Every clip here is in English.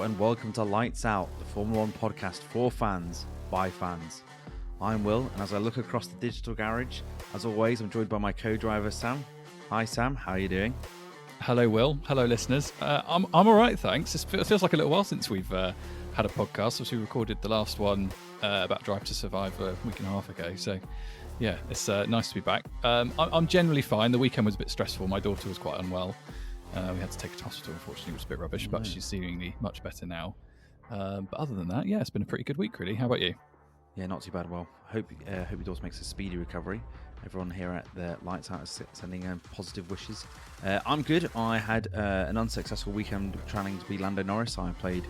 and welcome to Lights Out, the Formula One podcast for fans, by fans. I'm Will, and as I look across the digital garage, as always, I'm joined by my co-driver, Sam. Hi, Sam. How are you doing? Hello, Will. Hello, listeners. I'm all right, thanks. It feels like a little while since we've had a podcast. As we recorded the last one about Drive to Survive a week and a half ago. So, yeah, it's nice to be back. I'm generally fine. The weekend was a bit stressful. My daughter was quite unwell. We had to take her to hospital, unfortunately. It was a bit rubbish, but she's seemingly much better now. But other than that, yeah, it's been a pretty good week, really. How about you? Yeah, not too bad. Well, hope your daughter makes a speedy recovery. Everyone here at the Lights Out is sending positive wishes. I'm good. I had an unsuccessful weekend trying to be Lando Norris. I played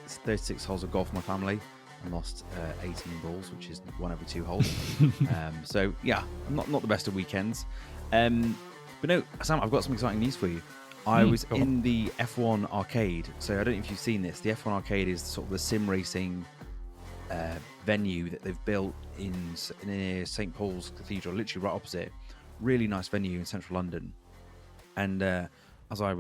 36 holes of golf with my family and lost 18 balls, which is one every 2 holes. So, yeah, not the best of weekends. But no, Sam, I've got some exciting news for you. I was in the F1 arcade. So I don't know if you've seen this. The F1 arcade is sort of the sim racing venue that they've built in St. Paul's Cathedral, literally right opposite. Really nice venue in central London. And as I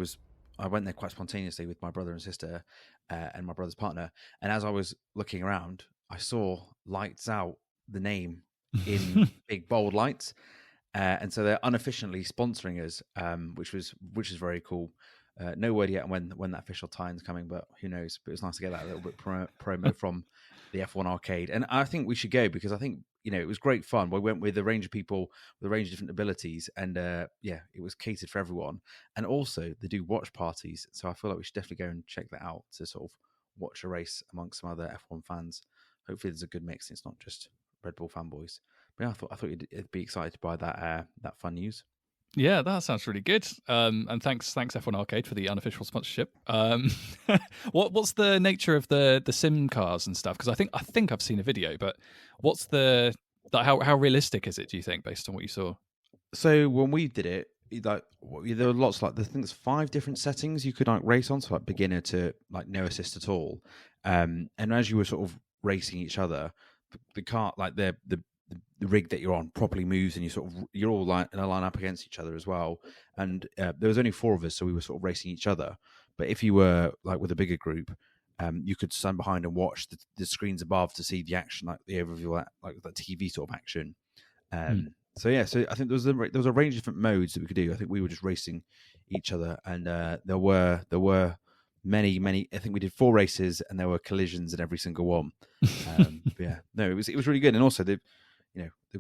went there quite spontaneously with my brother and sister and my brother's partner. And as I was looking around, I saw Lights Out, the name, in big bold lights. And so they're unofficially sponsoring us, which is very cool. No word yet on when that official time's coming, but who knows? But it was nice to get that little bit promo from the F1 arcade. And I think we should go because I think, it was great fun. We went with a range of people with a range of different abilities, and it was catered for everyone. And also they do watch parties, so I feel like we should definitely go and check that out to sort of watch a race amongst some other F1 fans. Hopefully there's a good mix. It's not just Red Bull fanboys. But yeah, I thought you'd be excited by that fun news. Yeah, that sounds really good. And thanks F1 Arcade for the unofficial sponsorship. What's the nature of the sim cars and stuff? Because I think I've seen a video, but what's how realistic is it? Do you think, based on what you saw? So when we did it, there were lots I think there's 5 different settings you could race on, so beginner to no assist at all. And as you were sort of racing each other, the car the rig that you're on properly moves, and you're all in a line up against each other as well. And there was only 4 of us, so we were sort of racing each other. But if you were with a bigger group, you could stand behind and watch the screens above to see the action, the overview, that TV sort of action. So I think there was a range of different modes that we could do. I think we were just racing each other, and there were many. I think we did 4 races, and there were collisions in every single one. It was really good, and also they've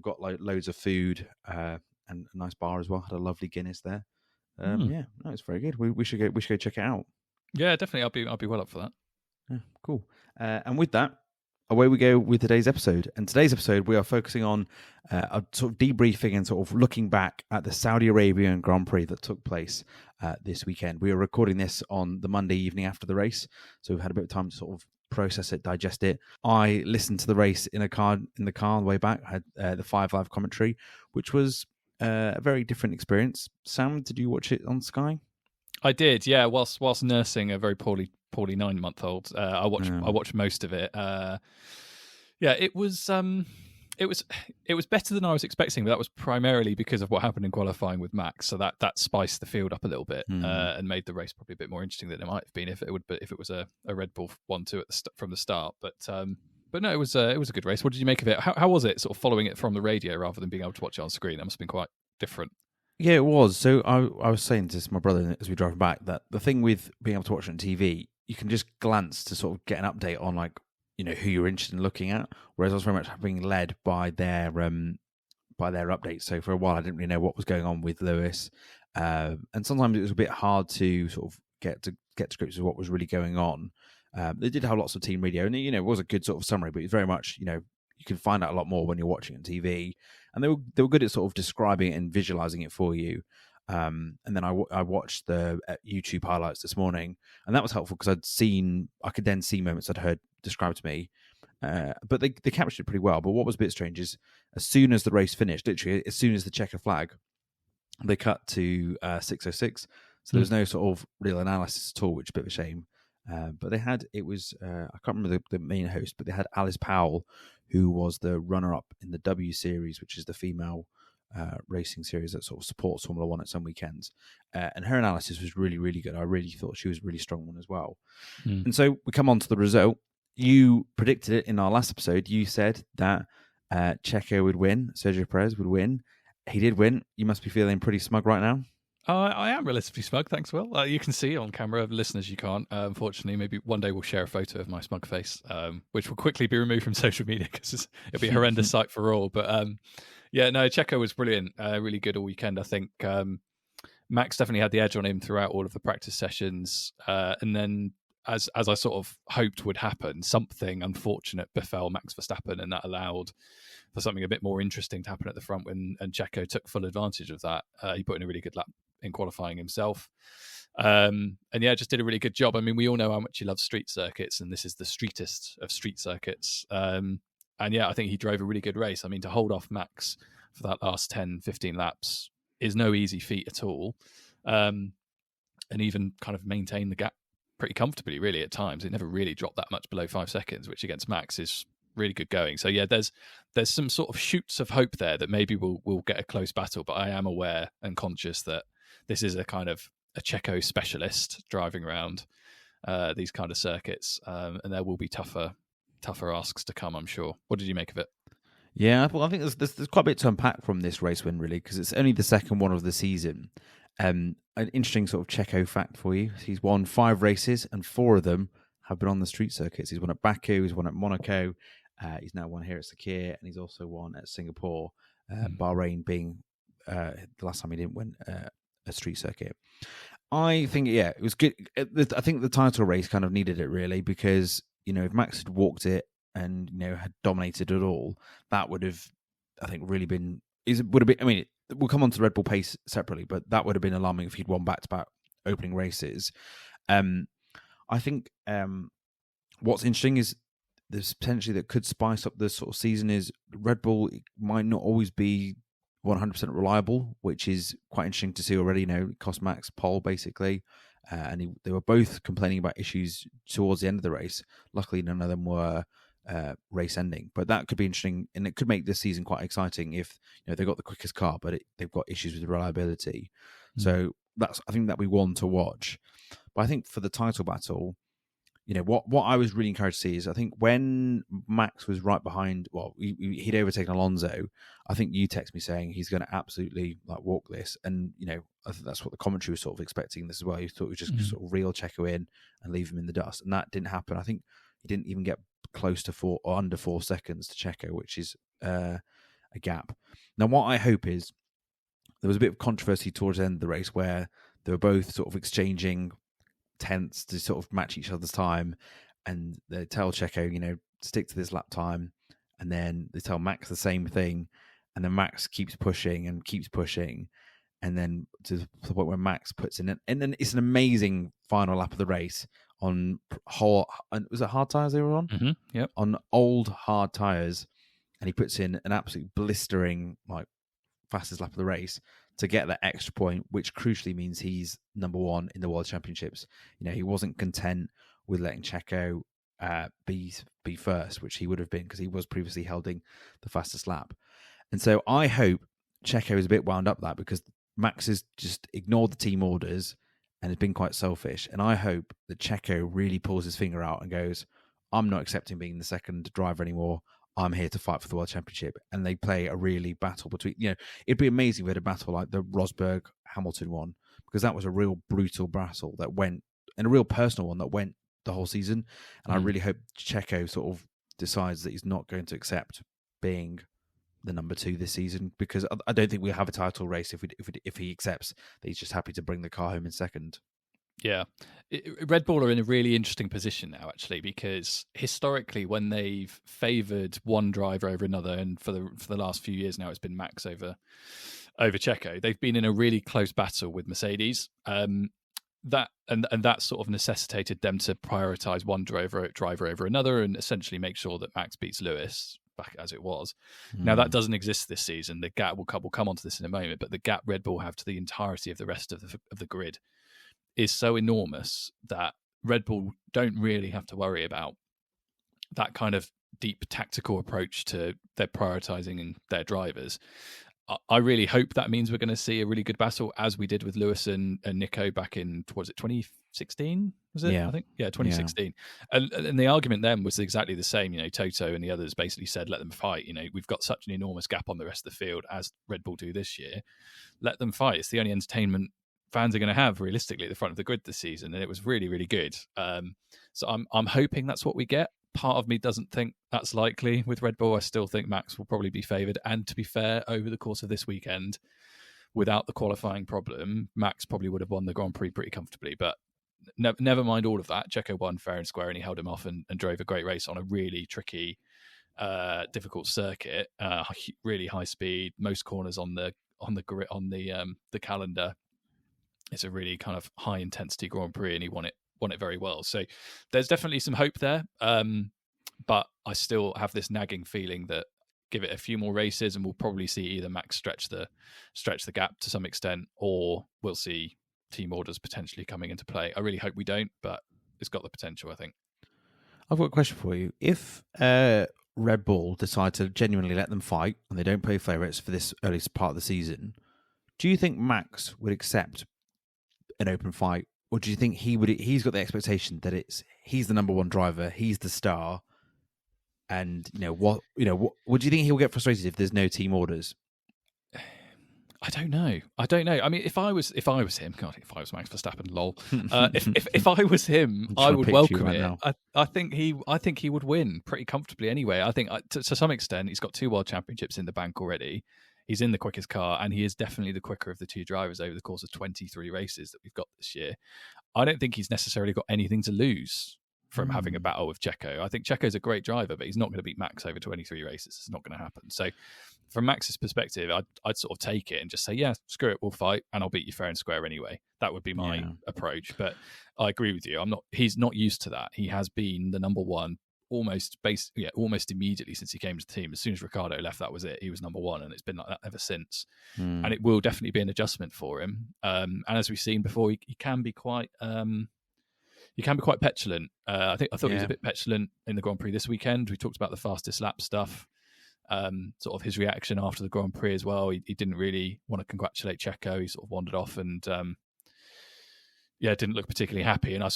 got loads of food and a nice bar as well. Had a lovely Guinness there. It's very good. We should go check it out. Yeah, definitely. I'll be well up for that. Yeah, cool. And with that, away we go with today's episode. And today's episode, we are focusing on a sort of debriefing and sort of looking back at the Saudi Arabian Grand Prix that took place this weekend. We are recording this on the Monday evening after the race, so we've had a bit of time to sort of process it, digest it. I listened to the race in the car on the way back. I had the 5 live commentary, which was a very different experience. Sam, did you watch it on Sky? I did, yeah. Whilst nursing a very poorly 9-month-old, I watched most of it. It was better than I was expecting, but that was primarily because of what happened in qualifying with Max. So that spiced the field up a little bit and made the race probably a bit more interesting than it might have been if it was a Red Bull 1-2 from the start. But no, it was a good race. What did you make of it? How was it, sort of following it from the radio rather than being able to watch it on screen? That must have been quite different. Yeah, it was. So I was saying to my brother as we drove back that the thing with being able to watch it on TV, you can just glance to sort of get an update on who you're interested in looking at. Whereas I was very much being led by their updates. So for a while, I didn't really know what was going on with Lewis, and sometimes it was a bit hard to sort of get to grips with what was really going on. They did have lots of team radio, and it was a good sort of summary, but it was very much you can find out a lot more when you're watching it on TV. And they were good at sort of describing it and visualizing it for you. And then I watched the YouTube highlights this morning, and that was helpful because I could then see moments I'd heard described to me. But they captured it pretty well. But what was a bit strange is as soon as the race finished, literally as soon as the checker flag, they cut to 6:06. So there was no sort of real analysis at all, which is a bit of a shame. But they had, I can't remember the main host, but they had Alice Powell, who was the runner-up in the W Series, which is the female racing series that sort of supports Formula One at some weekends. And her analysis was really, really good. I really thought she was a really strong one as well. And so we come on to the result. You predicted it in our last episode. You said that Checo would win, Sergio Perez would win. He did win. You must be feeling pretty smug right now. I am relatively smug, thanks, Will. You can see on camera, listeners, you can't. Unfortunately, maybe one day we'll share a photo of my smug face, which will quickly be removed from social media because it'll be a horrendous sight for all. But yeah, no, Checo was brilliant, really good all weekend. I think Max definitely had the edge on him throughout all of the practice sessions. And then, as I sort of hoped would happen, something unfortunate befell Max Verstappen, and that allowed for something a bit more interesting to happen at the front and Checo took full advantage of that. He put in a really good lap in qualifying himself. And yeah, just did a really good job. I mean, we all know how much he loves street circuits, and this is the streetest of street circuits. And yeah, I think he drove a really good race. I mean, to hold off Max for that last 10, 15 laps is no easy feat at all. And even kind of maintain the gap pretty comfortably, really, at times. It never really dropped that much below 5 seconds, which against Max is really good going. So yeah, there's some sort of shoots of hope there that maybe we'll get a close battle, but I am aware and conscious that this is a kind of a Checo specialist driving around these kind of circuits, and there will be tougher asks to come, I'm sure. What did you make of it? Yeah, well, I think there's quite a bit to unpack from this race win, really, because it's only the second one of the season. An interesting sort of Checo fact for you: he's won 5 races, and 4 of them have been on the street circuits. He's won at Baku, he's won at Monaco, he's now won here at Sakir, and he's also won at Singapore. Bahrain being the last time he didn't win a street circuit. I think, yeah, it was good. I think the title race kind of needed it, really, because, you know, if Max had walked it and, you know, had dominated it all, that would have, I think, really been, I mean, we'll come on to the Red Bull pace separately, but that would have been alarming if he'd won back-to-back opening races. I think what's interesting is there's potentially that could spice up the sort of season is Red Bull might not always be 100% reliable, which is quite interesting to see already. You know, it cost Max pole basically, and they were both complaining about issues towards the end of the race. Luckily, none of them were race ending, but that could be interesting, and it could make this season quite exciting if, you know, they've got the quickest car, but they've got issues with reliability. So I think that we want to watch. But I think for the title battle, you know, what I was really encouraged to see is, I think when Max was right behind, he'd overtaken Alonso. I think you text me saying he's going to absolutely like walk this, and, you know, I think that's what the commentary was sort of expecting this as well. You thought it was just sort of reel Checo in and leave him in the dust, and that didn't happen. I think he didn't even get close to 4 or under 4 seconds to Checo, which is a gap. Now, what I hope is, there was a bit of controversy towards the end of the race where they were both sort of exchanging tenths to sort of match each other's time, and they tell Checo, you know, stick to this lap time, and then they tell Max the same thing, and then Max keeps pushing, and then to the point where Max puts in it, and then it's an amazing final lap of the race on was it hard tires they were on? Mm-hmm. Yep. On old hard tires, and he puts in an absolute blistering, like, fastest lap of the race to get that extra point, which crucially means he's number 1 in the World Championships. You know, he wasn't content with letting Checo be first, which he would have been because he was previously holding the fastest lap. And so I hope Checo is a bit wound up that, because Max has just ignored the team orders and has been quite selfish. And I hope that Checo really pulls his finger out and goes, I'm not accepting being the second driver anymore. I'm here to fight for the World Championship. And they play a really battle between, you know, it'd be amazing if we had a battle like the Rosberg-Hamilton one, because that was a real brutal battle that went, and a real personal one that went the whole season. And I really hope Checo sort of decides that he's not going to accept being the number 2 this season, because I don't think we'll have a title race if he accepts that he's just happy to bring the car home in second. Yeah. Red Bull are in a really interesting position now, actually, because historically, when they've favoured one driver over another, and for the last few years now, it's been Max over Checo, they've been in a really close battle with Mercedes. That sort of necessitated them to prioritise one driver over another, and essentially make sure that Max beats Lewis, back as it was. Now, that doesn't exist this season. The gap we'll come onto this in a moment, but the gap Red Bull have to the entirety of the rest of the grid is so enormous that Red Bull don't really have to worry about that kind of deep tactical approach to their prioritising and their drivers. I really hope that means we're going to see a really good battle, as we did with Lewis and Nico back in, was it 2016? Was it? Yeah. I think, 2016. And the argument then was exactly the same. Toto and the others basically said, let them fight. We've got such an enormous gap on the rest of the field, as Red Bull do this year. Let them fight. It's the only entertainment fans are going to have realistically at the front of the grid this season, and it was really, really good. So I'm hoping that's what we get. Part of me doesn't think that's likely with Red Bull. I still think Max will probably be favoured. And to be fair, over the course of this weekend, without the qualifying problem, Max probably would have won the Grand Prix pretty comfortably. But never mind all of that. Checo won fair and square, and he held him off and drove a great race on a really tricky, difficult circuit. Really high speed, most corners on the calendar. It's a really kind of high intensity Grand Prix, and he won it very well. So there's definitely some hope there. But I still have this nagging feeling that give it a few more races and we'll probably see either Max stretch the gap to some extent, or we'll see team orders potentially coming into play. I really hope we don't, but it's got the potential, I think. I've got a question for you. If Red Bull decide to genuinely let them fight and they don't play favourites for this early part of the season, do you think Max would accept an open fight? Or do you think he's got the expectation that he's the number one driver, he's the star, and what do you think he'll get frustrated if there's no team orders? I don't know. I mean, if I was him, God, if I was Max Verstappen, lol. If I was him, I would welcome it. I think he would win pretty comfortably anyway. I think to some extent he's got 2 world championships in the bank already. He's in the quickest car, and he is definitely the quicker of the 2 drivers over the course of 23 races that we've got this year. I don't think he's necessarily got anything to lose from having a battle with Checo. I think Checo's a great driver, but he's not going to beat Max over 23 races. It's not going to happen. So from Max's perspective, I'd sort of take it and just say, yeah, screw it, we'll fight, and I'll beat you fair and square anyway. That would be my approach. But I agree with you. He's not used to that. He has been the number one almost immediately since he came to the team. As soon as Ricciardo left, that was it. He was number one, and it's been like that ever since. And it will definitely be an adjustment for him. And as we've seen before, he can be quite petulant. I thought he was a bit petulant in the Grand Prix this weekend. We talked about the fastest lap stuff. Sort of his reaction after the Grand Prix as well. He didn't really want to congratulate Checo. He sort of wandered off and didn't look particularly happy. And I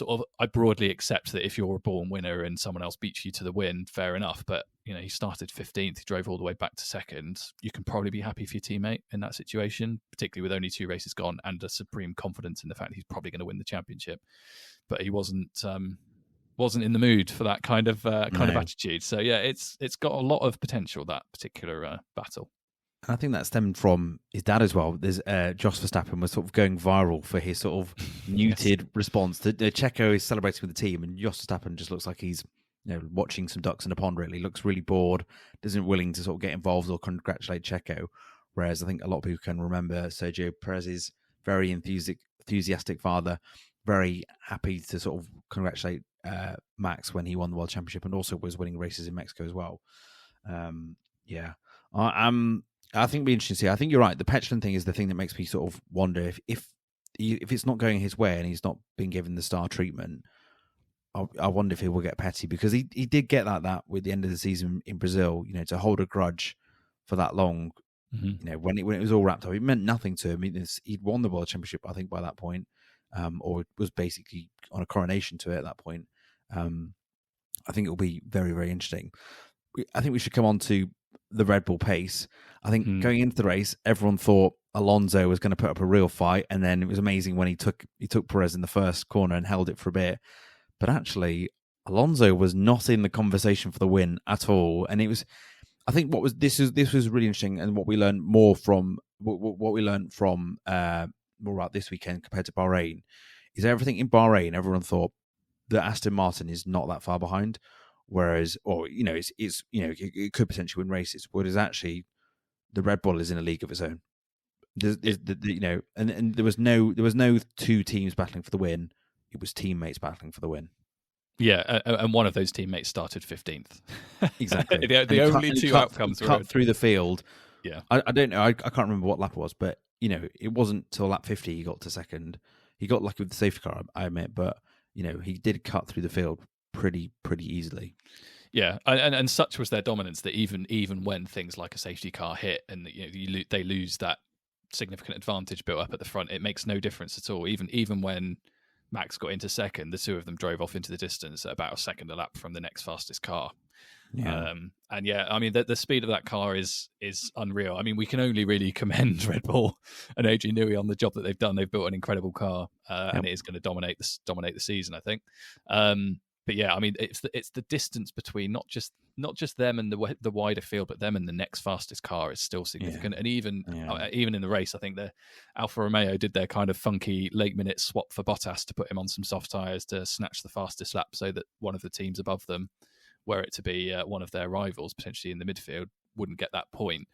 broadly accept that if you're a born winner and someone else beats you to the win, fair enough. But he started 15th, he drove all the way back to second. You can probably be happy for your teammate in that situation, particularly with only 2 races gone and a supreme confidence in the fact he's probably going to win the championship. But he wasn't in the mood for that kind of attitude. So yeah, it's got a lot of potential, that particular battle. And I think that stemmed from his dad as well. There's Jos Verstappen was sort of going viral for his sort of muted response. Checo is celebrating with the team, and Jos Verstappen just looks like he's watching some ducks in a pond. Really looks really bored, isn't willing to sort of get involved or congratulate Checo. Whereas I think a lot of people can remember Sergio Perez's very enthusiastic father, very happy to sort of congratulate Max when he won the World Championship, and also was winning races in Mexico as well. I think it'll be interesting to see. I think you're right. The petulant thing is the thing that makes me sort of wonder if it's not going his way and he's not being given the star treatment. I wonder if he will get petty, because he did get that with the end of the season in Brazil. To hold a grudge for that long. Mm-hmm. When it was all wrapped up, it meant nothing to him. He'd won the World Championship, I think, by that point, or was basically on a coronation to it at that point. I think it will be very, very interesting. I think we should come on to the Red Bull pace. I think going into the race, everyone thought Alonso was going to put up a real fight, and then it was amazing when he took Perez in the first corner and held it for a bit. But actually, Alonso was not in the conversation for the win at all, and it was. I think this was really interesting, and what we learned more from more about this weekend compared to Bahrain is everything in Bahrain. Everyone thought that Aston Martin is not that far behind, whereas, it could potentially win races. Whereas actually, the Red Bull is in a league of its own. And there was no 2 teams battling for the win. It was teammates battling for the win. Yeah, and one of those teammates started 15th. Exactly. the only 2 outcomes were cut through the field. Yeah, I don't know. I can't remember what lap it was, but it wasn't till lap 50 he got to second. He got lucky with the safety car, I admit, but he did cut through the field pretty easily. Yeah, and such was their dominance that even when things like a safety car hit and they lose that significant advantage built up at the front, it makes no difference at all. Even when Max got into second, the two of them drove off into the distance at about a second a lap from the next fastest car. Yeah. And yeah, I mean the speed of that car is unreal. I mean, we can only really commend Red Bull and AJ Newey on the job that they've done. They've built an incredible car, and it is going to dominate the season, I think. But yeah, I mean, it's the distance between not just them and the wider field, but them and the next fastest car is still significant. And even in the race, I think the Alfa Romeo did their kind of funky late minute swap for Bottas to put him on some soft tyres to snatch the fastest lap, so that one of the teams above them, were it to be one of their rivals potentially in the midfield, wouldn't get that point.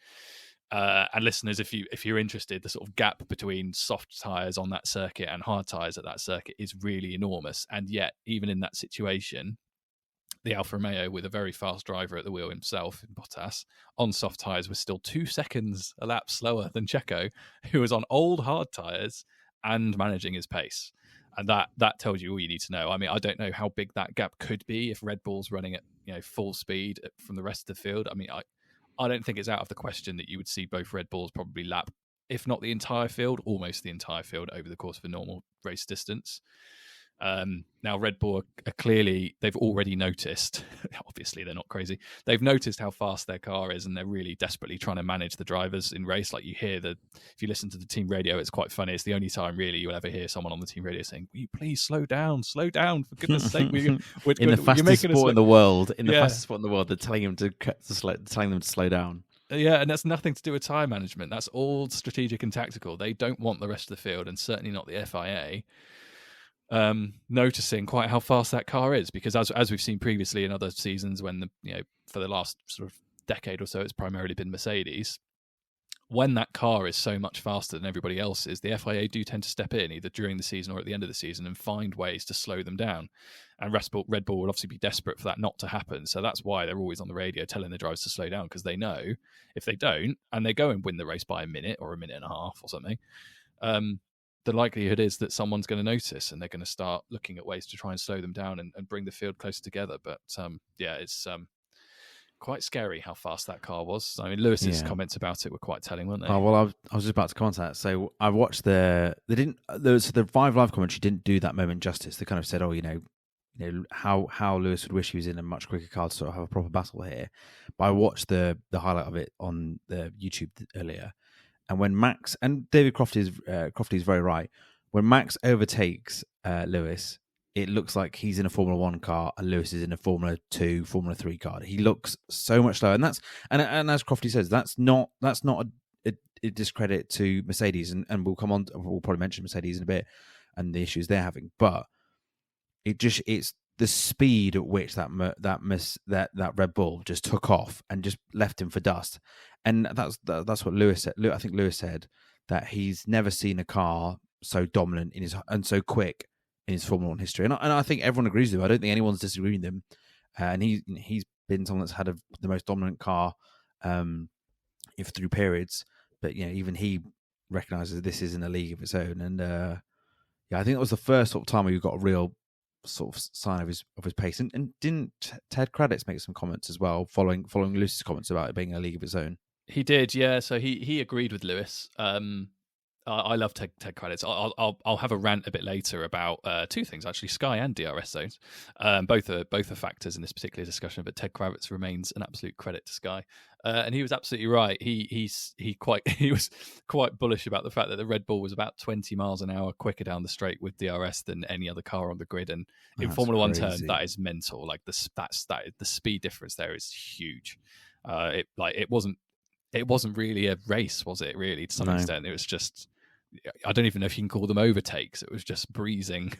And listeners, if you're interested, the sort of gap between soft tyres on that circuit and hard tyres at that circuit is really enormous. And yet, even in that situation, the Alfa Romeo, with a very fast driver at the wheel himself, in Bottas, on soft tyres was still 2 seconds a lap slower than Checo, who was on old hard tyres and managing his pace. And that tells you all you need to know. I mean, I don't know how big that gap could be if Red Bull's running at full speed from the rest of the field. I mean, I don't think it's out of the question that you would see both Red Bulls probably lap, if not the entire field, almost the entire field over the course of a normal race distance. Now, Red Bull are clearly, they've already noticed, obviously they're not crazy, they've noticed how fast their car is, and they're really desperately trying to manage the drivers in race. Like you hear if you listen to the team radio, it's quite funny. It's the only time really you'll ever hear someone on the team radio saying, "Will you please slow down, for goodness sake." In the fastest sport in the world, they're telling them to slow down. Yeah, and that's nothing to do with tyre management. That's all strategic and tactical. They don't want the rest of the field, and certainly not the FIA, noticing quite how fast that car is, because as we've seen previously in other seasons, when for the last sort of decade or so, it's primarily been Mercedes. When that car is so much faster than everybody else's, the FIA do tend to step in either during the season or at the end of the season and find ways to slow them down. And Red Bull would obviously be desperate for that not to happen. So that's why they're always on the radio telling the drivers to slow down, because they know if they don't, and they go and win the race by a minute or a minute and a half or something, the likelihood is that someone's going to notice, and they're going to start looking at ways to try and slow them down and bring the field closer together. But it's quite scary how fast that car was. I mean, Lewis's comments about it were quite telling, weren't they? Oh, well, I was just about to comment on that. So I watched the 5 Live commentary didn't do that moment justice. They kind of said, how Lewis would wish he was in a much quicker car to sort of have a proper battle here. But I watched the highlight of it on the YouTube earlier. And when Max, and David Crofty is very right, when Max overtakes Lewis, it looks like he's in a Formula 1 car and Lewis is in a Formula 2, Formula 3 car. He looks so much slower, and that's and as Crofty says, that's not a discredit to Mercedes, and we'll probably mention Mercedes in a bit and the issues they're having, but it's the speed at which that Red Bull just took off and just left him for dust. And that's what Lewis said. I think Lewis said that he's never seen a car so dominant and so quick in his Formula 1 history. And I think everyone agrees with him. I don't think anyone's disagreeing with him. And he's been someone that's had the most dominant car if through periods. But even he recognises this is in a league of its own. And I think it was the first sort of time where you got a real sort of sign of his pace. And didn't Ted Kravitz make some comments as well, following Lewis's comments about it being a league of its own? He did, yeah. So he agreed with Lewis. I love Ted Kravitz. I'll have a rant a bit later about 2 things actually: Sky and DRS zones. Both are factors in this particular discussion. But Ted Kravitz remains an absolute credit to Sky, and he was absolutely right. He was quite bullish about the fact that the Red Bull was about 20 miles an hour quicker down the straight with DRS than any other car on the grid. And in Formula 1 terms, that is mental. Like the speed difference there is huge. It wasn't really a race, was it? Really, to some extent, it was just. I don't even know if you can call them overtakes. It was just breezing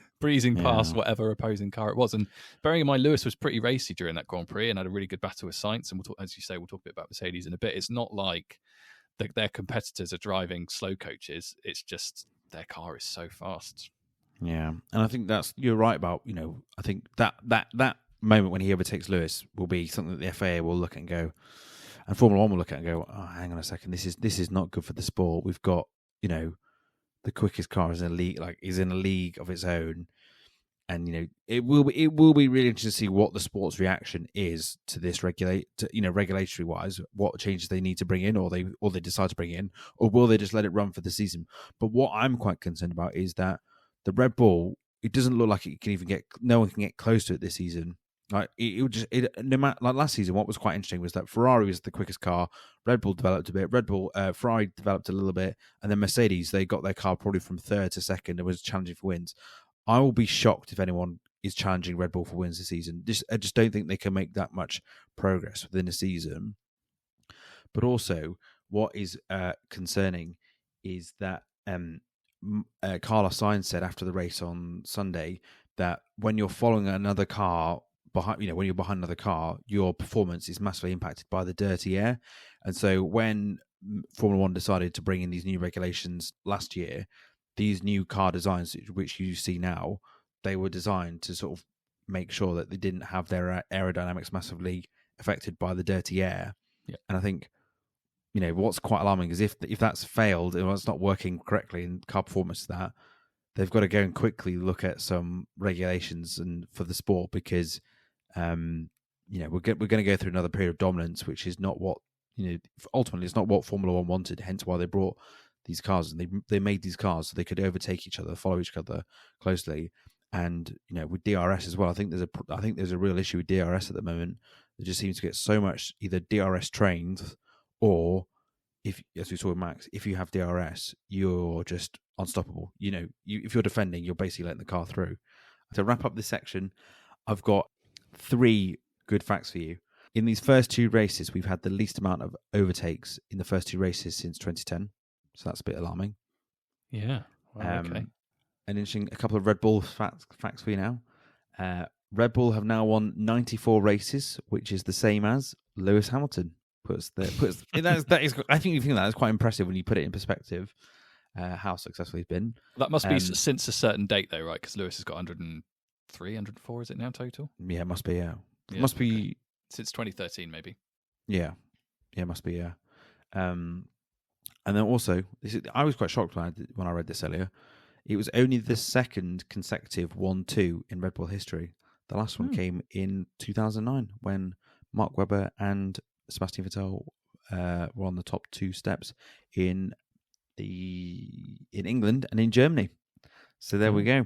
past whatever opposing car it was. And bearing in mind, Lewis was pretty racy during that Grand Prix and had a really good battle with Sainz. And as you say, we'll talk a bit about Mercedes in a bit. It's not like their competitors are driving slow coaches. It's just their car is so fast. Yeah, and I think you're right about. I think that moment when he overtakes Lewis will be something that the FIA will look at and go, and Formula 1 will look at and go, oh, hang on a second, this is not good for the sport. We've got the quickest car is in a league of its own, And it will be really interesting to see what the sport's reaction is to this regulatory wise, what changes they need to bring in, or they decide to bring in, or will they just let it run for the season. But what I'm quite concerned about is that the Red Bull, it doesn't look like it can even no one can get close to it this season. Like no matter, like last season, what was quite interesting was that Ferrari was the quickest car. Red Bull developed a bit. Ferrari developed a little bit, and then Mercedes, they got their car probably from third to second and was challenging for wins. I will be shocked if anyone is challenging Red Bull for wins this season. I just don't think they can make that much progress within a season. But also, what is concerning is that Carlos Sainz said after the race on Sunday that when you're following another car behind, when you're behind another car, your performance is massively impacted by the dirty air. And so when Formula One decided to bring in these new regulations last year, these new car designs, which you see now, they were designed to sort of make sure that they didn't have their aerodynamics massively affected by the dirty air. Yeah. And I think, what's quite alarming is if that's failed and it's not working correctly in car performance, that they've got to go and quickly look at some regulations and for the sport, because we're going to go through another period of dominance, which is not what ultimately it's not what Formula One wanted. Hence why they brought these cars, and they made these cars so they could overtake each other, follow each other closely. And with DRS as well, I think there's a real issue with DRS at the moment. There just seems to get so much either DRS trained, or if, as we saw with Max, if you have DRS, you're just unstoppable. If you're defending, you're basically letting the car through. To wrap up this section, I've got 3 good facts for you. In these first 2 races, we've had the least amount of overtakes in the first 2 races since 2010. So that's a bit alarming. Yeah. Well, okay. A couple of Red Bull facts for you now. Red Bull have now won 94 races, which is the same as Lewis Hamilton. That is. I think that is quite impressive when you put it in perspective. How successful he's been. That must be since a certain date, though, right? Because Lewis has got 103, 104. Is it now total? Yeah, it must be. Yeah, it must be since 2013, maybe. Yeah, it must be. Yeah. And then also, I was quite shocked when I read this earlier. It was only the second consecutive 1-2 in Red Bull history. The last one came in 2009 when Mark Webber and Sebastian Vettel were on the top 2 steps in England and in Germany. So there we go.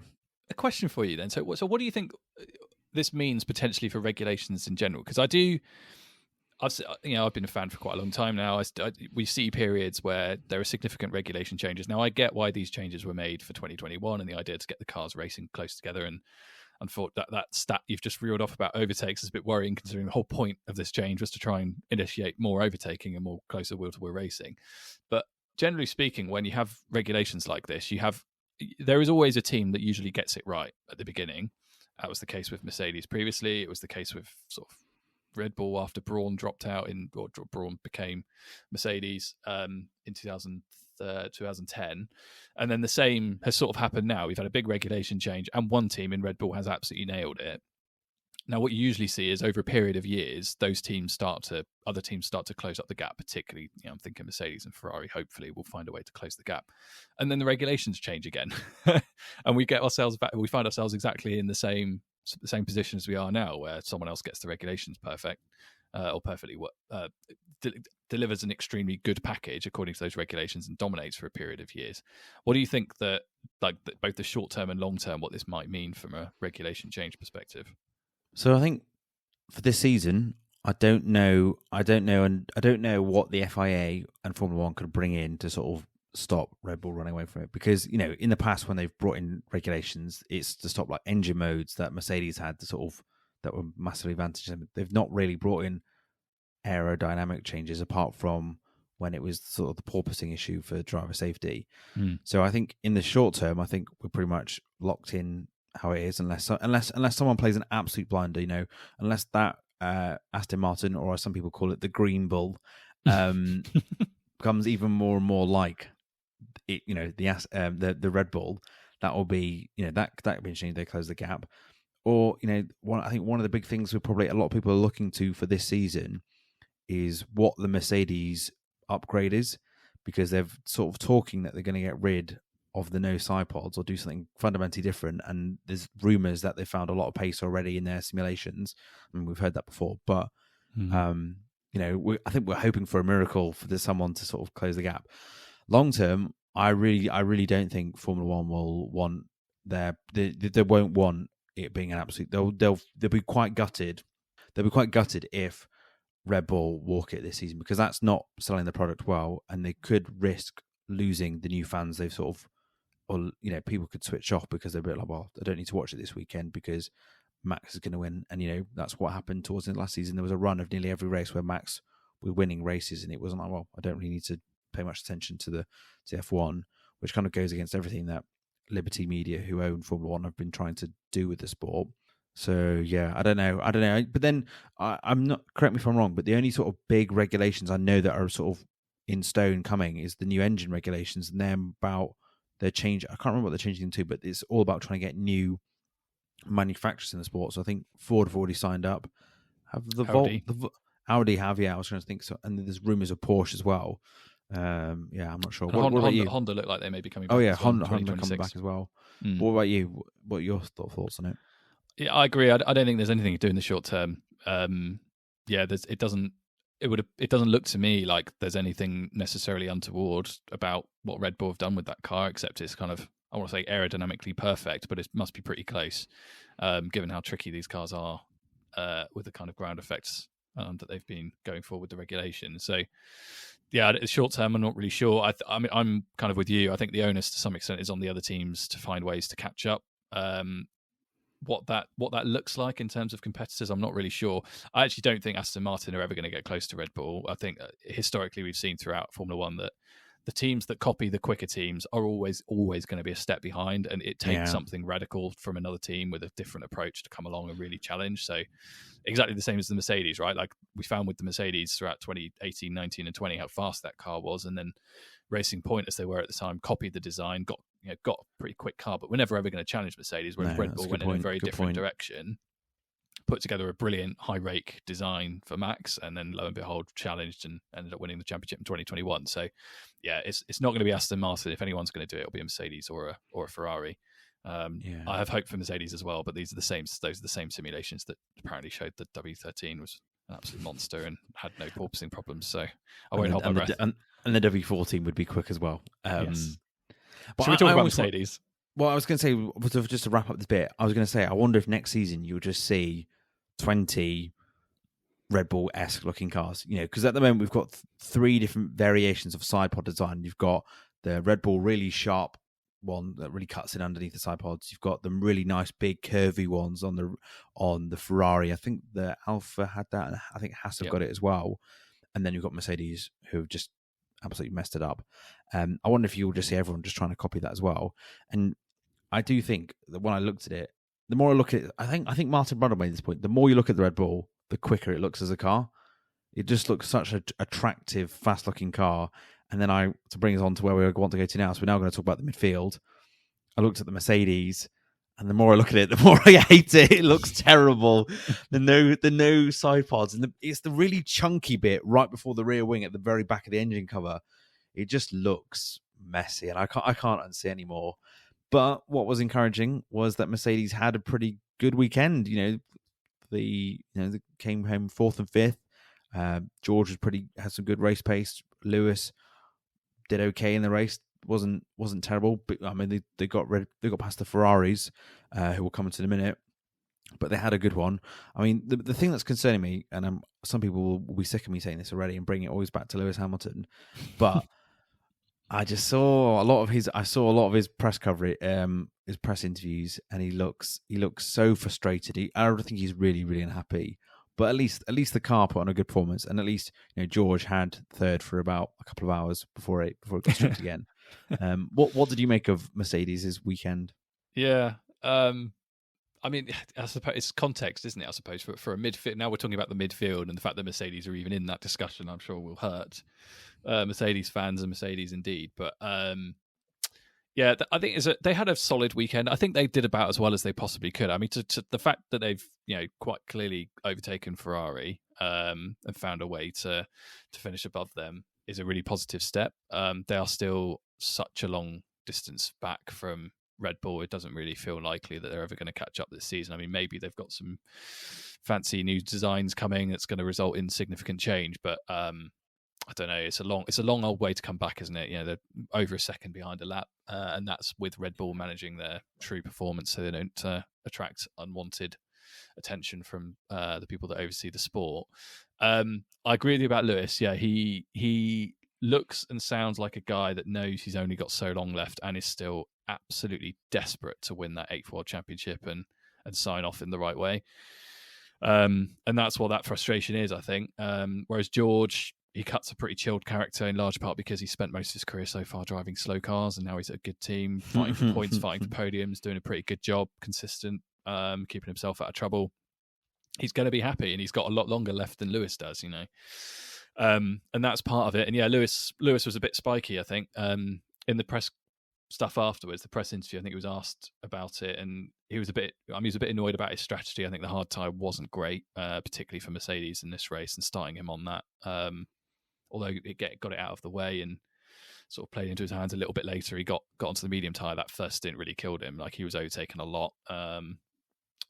A question for you then. So what do you think this means potentially for regulations in general? Because I've been a fan for quite a long time now. We see periods where there are significant regulation changes. Now, I get why these changes were made for 2021 and the idea to get the cars racing close together. And thought that stat you've just reeled off about overtakes is a bit worrying, considering the whole point of this change was to try and initiate more overtaking and more closer wheel-to-wheel racing. But generally speaking, when you have regulations like this, there is always a team that usually gets it right at the beginning. That was the case with Mercedes previously. It was the case with sort of Red Bull after Brawn dropped out or Brawn became Mercedes in 2010, and then the same has sort of happened now. We've had a big regulation change, and one team in Red Bull has absolutely nailed it. Now, what you usually see is over a period of years, other teams start to close up the gap. Particularly, I'm thinking Mercedes and Ferrari. Hopefully, will find a way to close the gap, and then the regulations change again, and we get ourselves back. We find ourselves exactly in the same position as we are now, where someone else gets the regulations perfect or perfectly delivers an extremely good package according to those regulations and dominates for a period of years. What do you think that both the short term and long term, what this might mean from a regulation change perspective? So I think for this season, I don't know what the FIA and Formula One could bring in to sort of stop Red Bull running away from it, because in the past when they've brought in regulations, it's to stop like engine modes that Mercedes had that were massively advantageous. They've not really brought in aerodynamic changes apart from when it was sort of the porpoising issue for driver safety. So I think in the short term, I think we're pretty much locked in how it is, unless someone plays an absolute blinder, unless that Aston Martin, or as some people call it, the Green Bull, becomes even more and more like it, the Red Bull. That will be, that could be interesting. They close the gap, or I think one of the big things a lot of people are looking to for this season is what the Mercedes upgrade is, because they're sort of talking that they're going to get rid of the no side pods or do something fundamentally different. And there's rumours that they found a lot of pace already in their simulations. I mean, we've heard that before, but I think we're hoping for a miracle for someone to sort of close the gap. Long term, I really don't think Formula One will want they won't want it being an absolute. They'll be quite gutted. They'll be quite gutted if Red Bull walk it this season, because that's not selling the product well, and they could risk losing the new fans they've sort of, or people could switch off because they're a bit like, well, I don't need to watch it this weekend because Max is going to win. And that's what happened towards the last season. There was a run of nearly every race where Max was winning races, and it wasn't like, well, I don't really need to pay much attention to F1, which kind of goes against everything that Liberty Media, who own Formula One, have been trying to do with the sport. So yeah, I don't know. But then I'm not, correct me if I'm wrong, but the only sort of big regulations I know that are sort of in stone coming is the new engine regulations, and then about their change. I can't remember what they're changing them to, but it's all about trying to get new manufacturers in the sport. So I think Ford have already signed up. Have the Audi. Audi have? Yeah, I was trying to think so. And there's rumours of Porsche as well. Yeah, I'm not sure. What about you? Honda look like they may be coming back. Oh yeah, as well, Honda coming back as well. What about you? What are your thoughts on it? Yeah, I agree. I don't think there's anything to do in the short term. It doesn't look to me like there's anything necessarily untoward about what Red Bull have done with that car, except it's kind of, I want to say aerodynamically perfect, but it must be pretty close, given how tricky these cars are with the kind of ground effects that they've been going for with the regulation. So, yeah, short term, I'm not really sure. I mean, I'm kind of with you. I think the onus to some extent is on the other teams to find ways to catch up. What that looks like in terms of competitors, I'm not really sure. I actually don't think Aston Martin are ever going to get close to Red Bull. I think historically we've seen throughout Formula One that the teams that copy the quicker teams are always going to be a step behind, and it takes something radical from another team with a different approach to come along and really challenge. So exactly the same as the Mercedes, right? Like we found with the Mercedes throughout 2018, 19 and 20 how fast that car was, and then Racing Point, as they were at the time, copied the design, got a pretty quick car, but we're never ever going to challenge Mercedes, whereas Red Bull went in a very different direction, put together a brilliant high rake design for Max, and then lo and behold challenged and ended up winning the championship in 2021. So yeah, it's not going to be Aston Martin. If anyone's going to do it, it'll be a Mercedes or a Ferrari. I have hope for Mercedes as well, but those are the same simulations that apparently showed that W13 was an absolute monster and had no porpoising problems. So I won't hold my breath. And the W14 would be quick as well. Yes. But should we talk about Mercedes? Well, I was going to say, just to wrap up this bit, I was going to say, I wonder if next season you'll just see 20 Red Bull-esque looking cars. Because at the moment we've got 3 different variations of side pod design. You've got the Red Bull really sharp one that really cuts in underneath the side pods. You've got them really nice big curvy ones on the Ferrari. I think the Alfa had that, and I think Haas have got it as well. And then you've got Mercedes, who have just absolutely messed it up. I wonder if you'll just see everyone just trying to copy that as well. And I do think that when I looked at it, the more I look at it, I think Martin Brundle made this point. The more you look at the Red Bull, the quicker it looks as a car. It just looks such an attractive, fast-looking car. And then to bring us on to where we want to go to now, so we're now going to talk about the midfield. I looked at the Mercedes, and the more I look at it, the more I hate it. It looks terrible. The no side pods, and it's the really chunky bit right before the rear wing at the very back of the engine cover. It just looks messy, and I can't unsee anymore. But what was encouraging was that Mercedes had a pretty good weekend. They came home 4th and 5th. George had some good race pace. Lewis did okay in the race. wasn't terrible, but I mean they got past the Ferraris, who will come into in a minute, but they had a good one. I mean the thing that's concerning me, and some people will be sick of me saying this already and bring it always back to Lewis Hamilton, but I saw a lot of his press coverage, his press interviews, and he looks so frustrated. I don't think he's really, really unhappy. But at least the car put on a good performance, and at least George had third for about a couple of hours before it got stripped again. What did you make of Mercedes' weekend? Yeah, I mean, I suppose it's context, isn't it? I suppose for a midfield. Now we're talking about the midfield, and the fact that Mercedes are even in that discussion, I'm sure will hurt Mercedes fans and Mercedes indeed. But yeah, I think they had a solid weekend. I think they did about as well as they possibly could. I mean, to the fact that they've quite clearly overtaken Ferrari and found a way to finish above them is a really positive step. They are still such a long distance back from Red Bull. It doesn't really feel likely that they're ever going to catch up this season. I mean, maybe they've got some fancy new designs coming that's going to result in significant change, but I don't know. It's a long old way to come back, isn't it? They're over a second behind a lap, and that's with Red Bull managing their true performance, so they don't attract unwanted attention from the people that oversee the sport. I agree with you about Lewis. Yeah, he looks and sounds like a guy that knows he's only got so long left and is still absolutely desperate to win that 8th World Championship and sign off in the right way. And that's what that frustration is, I think. Whereas George, he cuts a pretty chilled character in large part because he spent most of his career so far driving slow cars, and now he's at a good team, fighting for points, fighting for podiums, doing a pretty good job, consistent, keeping himself out of trouble. He's going to be happy, and he's got a lot longer left than Lewis does, and that's part of it. And yeah, Lewis was a bit spiky, I think, in the press stuff afterwards, the press interview. I think he was asked about it, and he was a bit annoyed about his strategy. I think the hard tyre wasn't great, particularly for Mercedes in this race, and starting him on that. Although it got it out of the way and sort of played into his hands a little bit later, he got onto the medium tyre. That first stint really killed him. Like, he was overtaken a lot, and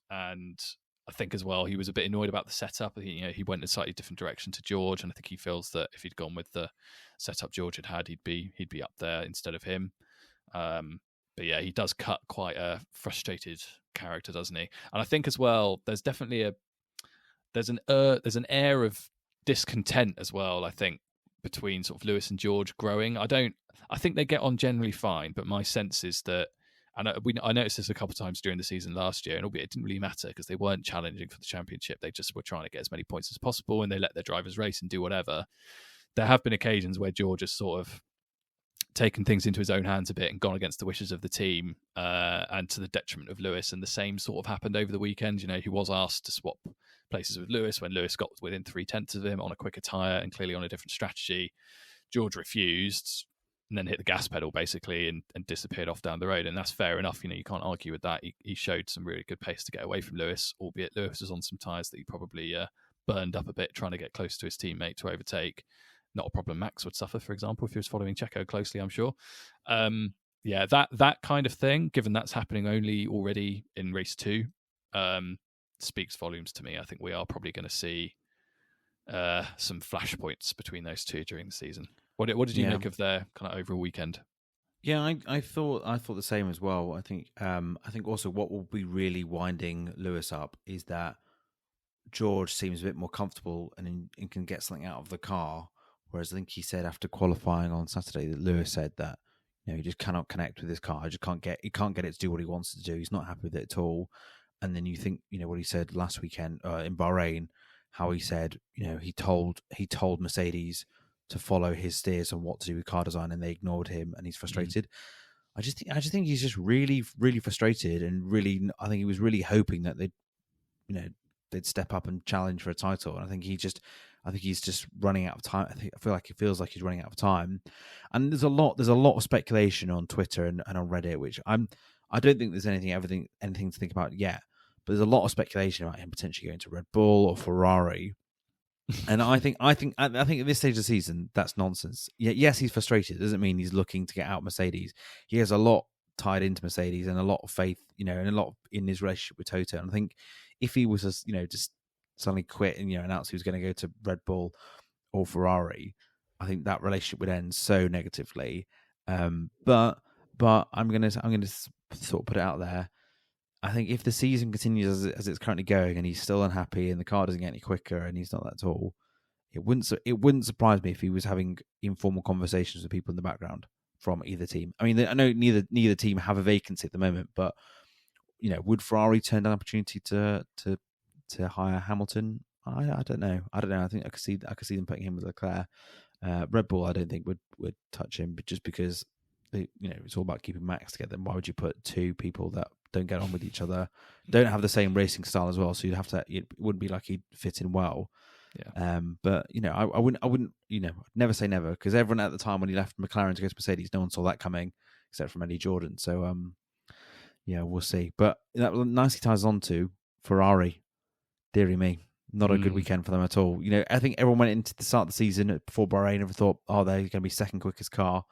I think as well he was a bit annoyed about the setup. He went in a slightly different direction to George, and I think he feels that if he'd gone with the setup George had, he'd be up there instead of him. But yeah, he does cut quite a frustrated character, doesn't he? And I think as well, there's definitely there's an air of discontent as well, I think, between sort of Lewis and George growing. I think they get on generally fine, but my sense is that, and I noticed this a couple of times during the season last year, and albeit it didn't really matter because they weren't challenging for the championship, they just were trying to get as many points as possible, and they let their drivers race and do whatever. There have been occasions where George has sort of taken things into his own hands a bit and gone against the wishes of the team, and to the detriment of Lewis. And the same sort of happened over the weekend. He was asked to swap places with Lewis when Lewis got within 0.3 of him on a quicker tyre and clearly on a different strategy. George refused and then hit the gas pedal basically and disappeared off down the road. And that's fair enough. You can't argue with that. He showed some really good pace to get away from Lewis, albeit Lewis was on some tyres that he probably burned up a bit trying to get close to his teammate to overtake. Not a problem Max would suffer, for example, if he was following Checo closely, I'm sure. Yeah, that kind of thing, given that's happening only already in race 2, speaks volumes to me. I think we are probably going to see some flashpoints between those two during the season. What did you make of their kind of overall weekend? Yeah, I thought the same as well. I think also what will be really winding Lewis up is that George seems a bit more comfortable and can get something out of the car. Whereas I think he said after qualifying on Saturday that Lewis said that he just cannot connect with his car. He can't get it to do what he wants to do. He's not happy with it at all. And then you think what he said last weekend in Bahrain, how he said he told Mercedes to follow his steers on what to do with car design, and they ignored him, and he's frustrated. I just think he's just really, really frustrated, and really, I think he was really hoping that they'd step up and challenge for a title. And I think he's just running out of time. I feel like it feels like he's running out of time. And there's a lot of speculation on Twitter and on Reddit, which I don't think there's anything to think about yet. But there's a lot of speculation about him potentially going to Red Bull or Ferrari. And I think at this stage of the season, that's nonsense. Yes, he's frustrated. It doesn't mean he's looking to get out Mercedes. He has a lot tied into Mercedes and a lot of faith, and a lot in his relationship with Toto. And I think if he was just suddenly quit and announce he was going to go to Red Bull or Ferrari, I think that relationship would end so negatively. But I'm gonna sort of put it out there. I think if the season continues as it's currently going, and he's still unhappy, and the car doesn't get any quicker, and he's not that tall, it wouldn't surprise me if he was having informal conversations with people in the background from either team. I mean, I know neither team have a vacancy at the moment, but would Ferrari turn down an opportunity to hire Hamilton? I don't know. I think I could see them putting him with Leclerc. Red Bull, I don't think would touch him, but just because it's all about keeping Max together. Why would you put two people that don't get on with each other, don't have the same racing style as well? So you'd have to. It wouldn't be like he'd fit in well. Yeah. But I wouldn't. Never say never, because everyone at the time when he left McLaren to go to Mercedes, no one saw that coming except from Eddie Jordan. So yeah, we'll see. But that nicely ties on to Ferrari. Deary me. Not a good weekend for them at all. I think everyone went into the start of the season before Bahrain and thought, they're going to be second quickest car.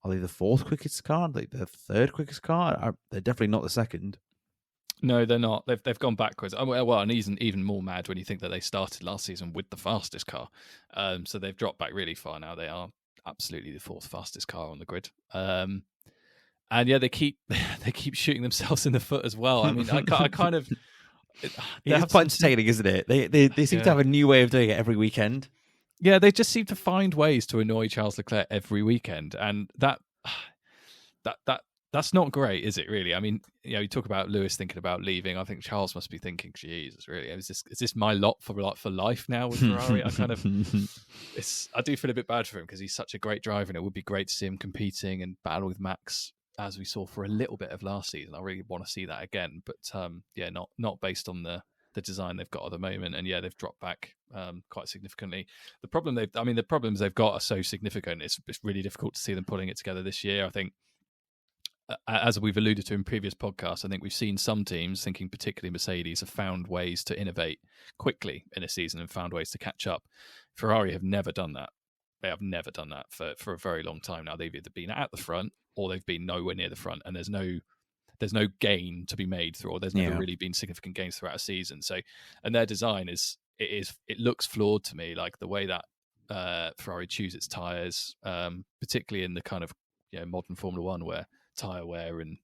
are they the fourth quickest car? Are they the third quickest car? They're definitely not the second. No, they're not. They've gone backwards. Well, and even more mad when you think that they started last season with the fastest car. So they've dropped back really far now. They are absolutely the fourth fastest car on the grid. And yeah, they keep shooting themselves in the foot as well. I mean, I kind of. It's quite entertaining, isn't it? They seem to have a new way of doing it every weekend. Yeah, they just seem to find ways to annoy Charles Leclerc every weekend, and that's not great, is it? Really? I mean, you talk about Lewis thinking about leaving. I think Charles must be thinking, "Jesus, really? Is this my lot for life now with Ferrari?" I do feel a bit bad for him because he's such a great driver, and it would be great to see him competing and battle with Max, as we saw for a little bit of last season. I really want to see that again, but yeah, not based on the design they've got at the moment. And yeah, they've dropped back quite significantly. The problems they've got are so significant. It's really difficult to see them pulling it together this year. I think, as we've alluded to in previous podcasts, I think we've seen some teams, thinking particularly Mercedes, have found ways to innovate quickly in a season and found ways to catch up. Ferrari have never done that. They have never done that for a very long time now. They've either been at the front or they've been nowhere near the front, and there's no gain to be made through, or there's never really been significant gains throughout a season. So, and their design it looks flawed to me, like the way that Ferrari choose its tyres, particularly in the kind of modern Formula One where tyre wear and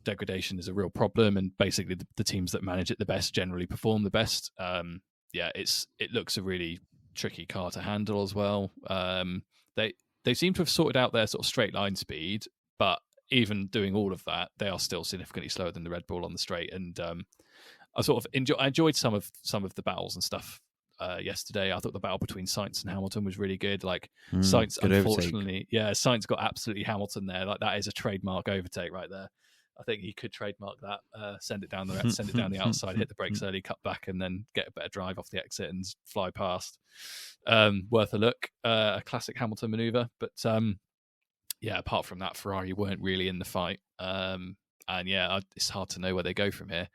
degradation is a real problem, and basically the teams that manage it the best generally perform the best. It looks a really tricky car to handle as well. They seem to have sorted out their sort of straight line speed, but even doing all of that, they are still significantly slower than the Red Bull on the straight. And I sort of enjoyed some of the battles and stuff yesterday. I thought the battle between Sainz and Hamilton was really good. Like Sainz, unfortunately, Sainz got absolutely Hamilton there. Like that is a trademark overtake right there. I think he could trademark that. Send it down the outside, hit the brakes early, cut back, and then get a better drive off the exit and fly past. Worth a look. A classic Hamilton maneuver, but. Yeah, apart from that, Ferrari weren't really in the fight. And yeah, it's hard to know where they go from here.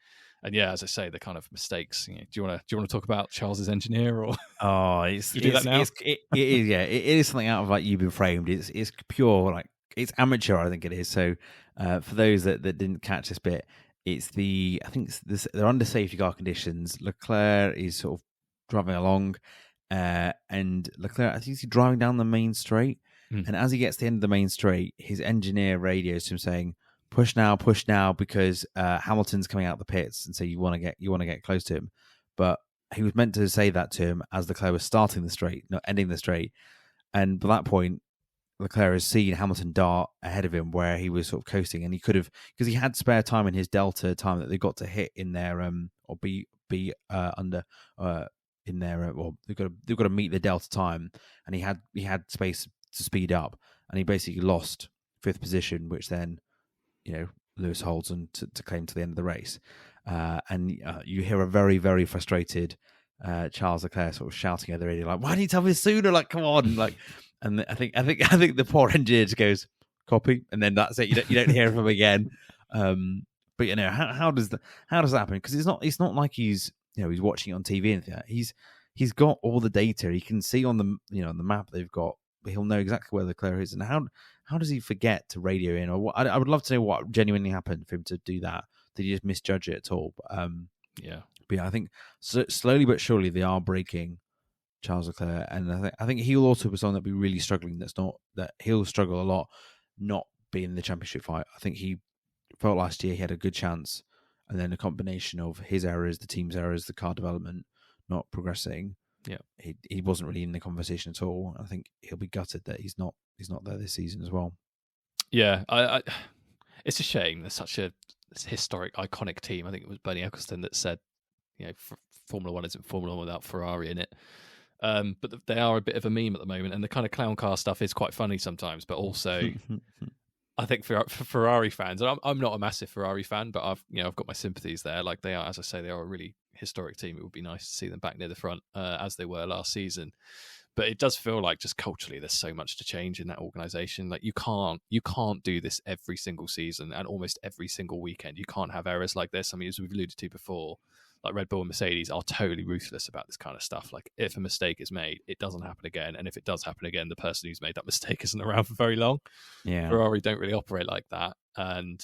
And yeah, as I say, the kind of mistakes. Do you want to talk about Charles's engineer, or do that now? It is something out of like You've Been Framed. It's pure, like it's amateur. I think it is. So for those that didn't catch this bit, they're under safety car conditions. Leclerc is sort of driving along, and Leclerc, I think he's driving down the main straight. And as he gets to the end of the main straight, his engineer radios to him saying, push now, because Hamilton's coming out the pits, and so you want to get close to him. But he was meant to say that to him as Leclerc was starting the straight, not ending the straight. And by that point, Leclerc has seen Hamilton dart ahead of him where he was sort of coasting, and he could have, because he had spare time in his delta time that they got to hit in their or be under in their well, they've got to meet the delta time, and he had space to speed up, and he basically lost fifth position, which then Lewis holds on to claim to the end of the race. And you hear a very, very frustrated Charles Leclerc sort of shouting at the radio, like, "Why didn't you tell me sooner? Like, come on!" Like, and I think the poor engineer just goes, "Copy," and then that's it. You don't hear from him again. But how does that happen? Because it's not like he's watching it on TV and anything like that. He's got all the data. He can see on the on the map they've got. He'll know exactly where Leclerc is, and how does he forget to radio in? Or what? I would love to know what genuinely happened for him to do that. Did he just misjudge it at all? But I think slowly but surely they are breaking Charles Leclerc, and I think he'll also be someone that'll be really struggling. That he'll struggle a lot, not being in the championship fight. I think he felt last year he had a good chance, and then a combination of his errors, the team's errors, the car development not progressing. Yeah, he wasn't really in the conversation at all. I think he'll be gutted that he's not there this season as well. Yeah, I it's a shame. There's such a historic, iconic team. I think it was Bernie Ecclestone that said, Formula One isn't Formula One without Ferrari in it. But they are a bit of a meme at the moment, and the kind of clown car stuff is quite funny sometimes. But also, I think for Ferrari fans, and I'm not a massive Ferrari fan, but I've got my sympathies there. Like they are, as I say, they are a really historic team. It would be nice to see them back near the front as they were last season. But it does feel like just culturally there's so much to change in that organisation. Like you can't do this every single season and almost every single weekend. You can't have errors like this. I mean, as we've alluded to before, like Red Bull and Mercedes are totally ruthless about this kind of stuff. Like if a mistake is made, it doesn't happen again. And if it does happen again, the person who's made that mistake isn't around for very long. Yeah. Ferrari don't really operate like that. And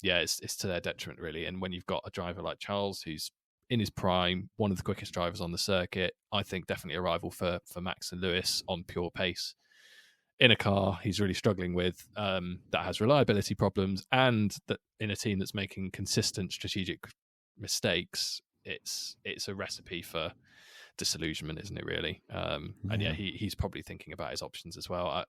it's to their detriment, really. And when you've got a driver like Charles, who's in his prime, one of the quickest drivers on the circuit, I think definitely a rival for Max and Lewis on pure pace. In a car he's really struggling with, that has reliability problems, and that in a team that's making consistent strategic mistakes, it's a recipe for disillusionment, isn't it? Really, and he's probably thinking about his options as well.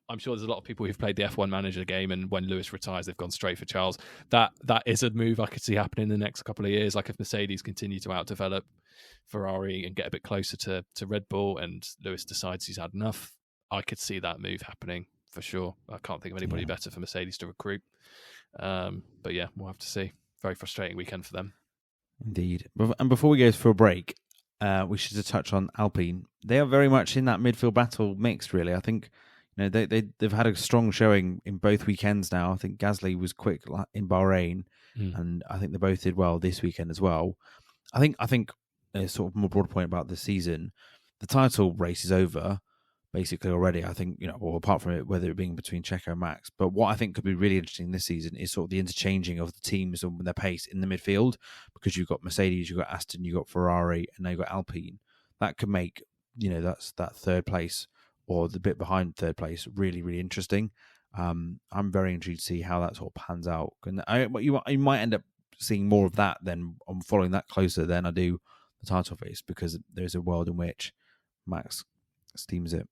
I'm sure there's a lot of people who've played the F1 manager game, and when Lewis retires, they've gone straight for Charles. That is a move I could see happening in the next couple of years. Like if Mercedes continue to outdevelop Ferrari and get a bit closer to Red Bull, and Lewis decides he's had enough, I could see that move happening for sure. I can't think of anybody better for Mercedes to recruit. But yeah, we'll have to see. Very frustrating weekend for them. Indeed. And before we go for a break, we should just touch on Alpine. They are very much in that midfield battle mixed, really. I think they've had a strong showing in both weekends now. I think Gasly was quick in Bahrain, and I think they both did well this weekend as well. I think a sort of more broad point about this season, the title race is over basically already. I think, apart from it, whether it being between Checo and Max, but what I think could be really interesting this season is sort of the interchanging of the teams and their pace in the midfield, because you've got Mercedes, you've got Aston, you've got Ferrari, and now you've got Alpine. That could make, that's that third place or the bit behind third place really, really interesting. I'm very intrigued to see how that sort of pans out. And you might end up seeing more of that then. I'm following that closer than I do the title race, because there's a world in which Max steams it.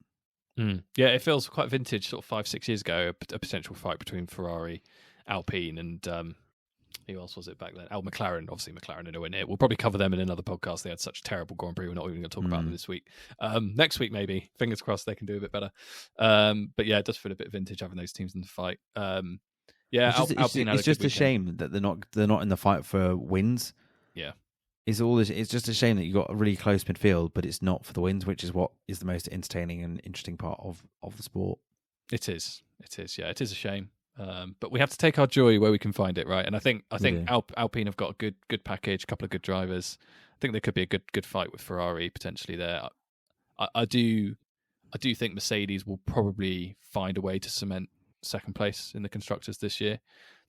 Yeah, it feels quite vintage, sort of 5-6 years ago, a potential fight between Ferrari, Alpine, and who else was it back then? McLaren. Obviously, McLaren are nowhere near. We'll probably cover them in another podcast. They had such a terrible Grand Prix. We're not even going to talk about them this week. Next week, maybe. Fingers crossed they can do a bit better. But yeah, it does feel a bit vintage having those teams in the fight. Alpine it's just a shame that they're not in the fight for wins. Yeah. It's just a shame that you got a really close midfield, but it's not for the wins, which is what is the most entertaining and interesting part of the sport. It is. Yeah, it is a shame. But we have to take our joy where we can find it, right? And I think Alpine have got a good package, a couple of good drivers. I think there could be a good fight with Ferrari potentially there. I do think Mercedes will probably find a way to cement second place in the constructors this year.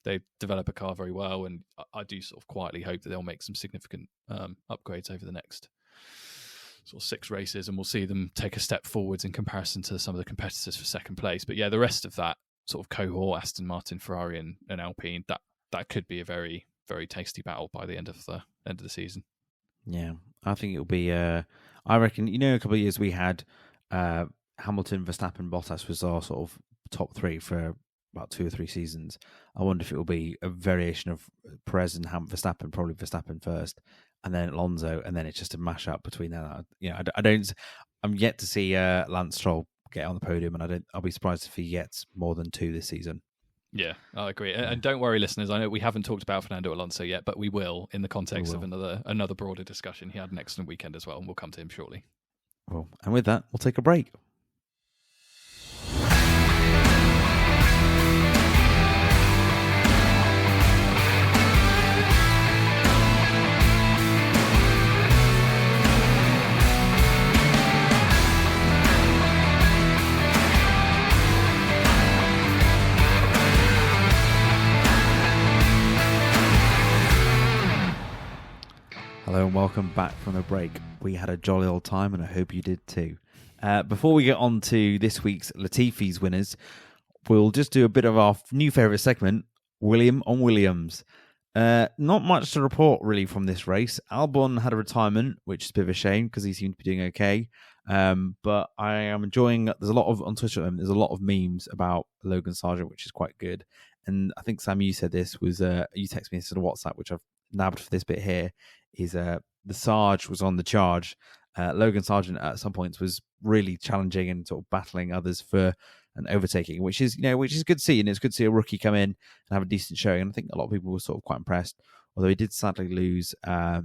They develop a car very well, and I do sort of quietly hope that they'll make some significant upgrades over the next sort of 6 races, and we'll see them take a step forwards in comparison to some of the competitors for second place. But yeah, the rest of that sort of cohort, Aston Martin, Ferrari, and Alpine, that could be a very, very tasty battle by the end of the season. Yeah, I think it'll be. I reckon, a couple of years we had Hamilton, Verstappen, Bottas was our sort of top 3 for about 2 or 3 seasons. I wonder if it will be a variation of Perez and Verstappen, probably Verstappen first, and then Alonso, and then it's just a mash up between that. I'm yet to see Lance Stroll get on the podium, and I'll be surprised if he gets more than 2 this season. Yeah, I agree. And don't worry, listeners. I know we haven't talked about Fernando Alonso yet, but we will in the context of another broader discussion. He had an excellent weekend as well, and we'll come to him shortly. Well, and with that, we'll take a break. Hello and welcome back from the break. We had a jolly old time and I hope you did too. Before we get on to this week's Latifi's winners, we'll just do a bit of our new favourite segment, William on Williams. Not much to report really from this race. Albon had a retirement, which is a bit of a shame because he seemed to be doing okay. But I am enjoying, there's a lot of, on Twitter, there's a lot of memes about Logan Sargent, which is quite good. And I think, Sam, you said this was, you texted me this on WhatsApp, which I've nabbed for this bit here, is the Sarge was on the charge. Logan Sargent at some points was really challenging and sort of battling others for an overtaking, which is good to see. And it's good to see a rookie come in and have a decent showing. And I think a lot of people were sort of quite impressed, although he did sadly lose, I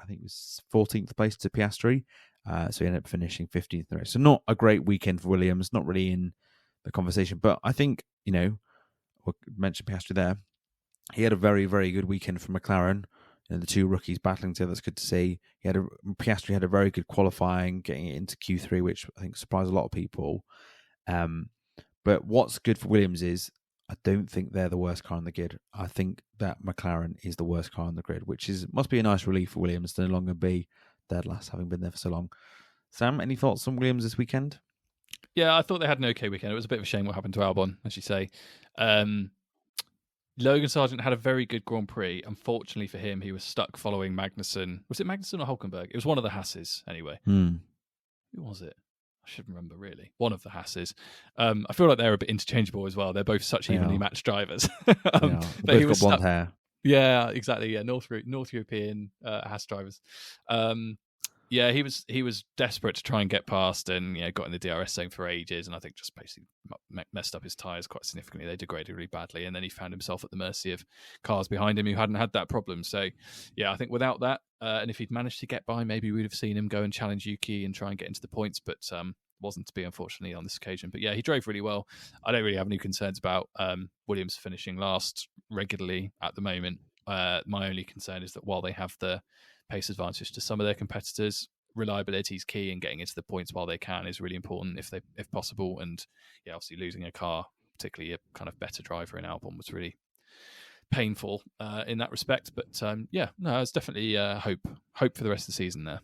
think it was 14th place to Piastri. So he ended up finishing 15th in the race. So not a great weekend for Williams, not really in the conversation. But I think, we'll mention Piastri there. He had a very, very good weekend for McLaren. the two rookies battling together. That's good to see. Piastri had a very good qualifying, getting it into Q3, which I think surprised a lot of people. But what's good for Williams is I don't think they're the worst car on the grid. I think that McLaren is the worst car on the grid, which must be a nice relief for Williams to no longer be dead last, having been there for so long. Sam, any thoughts on Williams this weekend? Yeah, I thought they had an okay weekend. It was a bit of a shame what happened to Albon, as you say. Logan Sargent had a very good Grand Prix. Unfortunately for him, he was stuck following Magnussen. Was it Magnussen or Hulkenberg? It was one of the Hasses, anyway. Who was it? I should remember, really. One of the Hasses. I feel like they're a bit interchangeable as well. They're both such evenly matched drivers. But he was got blonde hair. Yeah, exactly. Yeah, North European Haas drivers. He was desperate to try and get past, and got in the DRS zone for ages, and I think just basically messed up his tyres quite significantly. They degraded really badly, and then he found himself at the mercy of cars behind him who hadn't had that problem. So, I think without that, and if he'd managed to get by, maybe we'd have seen him go and challenge Yuki and try and get into the points, but wasn't to be, unfortunately, on this occasion. But he drove really well. I don't really have any concerns about Williams finishing last regularly at the moment. My only concern is that while they have the pace advantage to some of their competitors, reliability is key, and getting into the points while they can is really important if possible. And obviously losing a car, particularly a kind of better driver in Albon, was really painful in that respect. But it's definitely hope for the rest of the season there.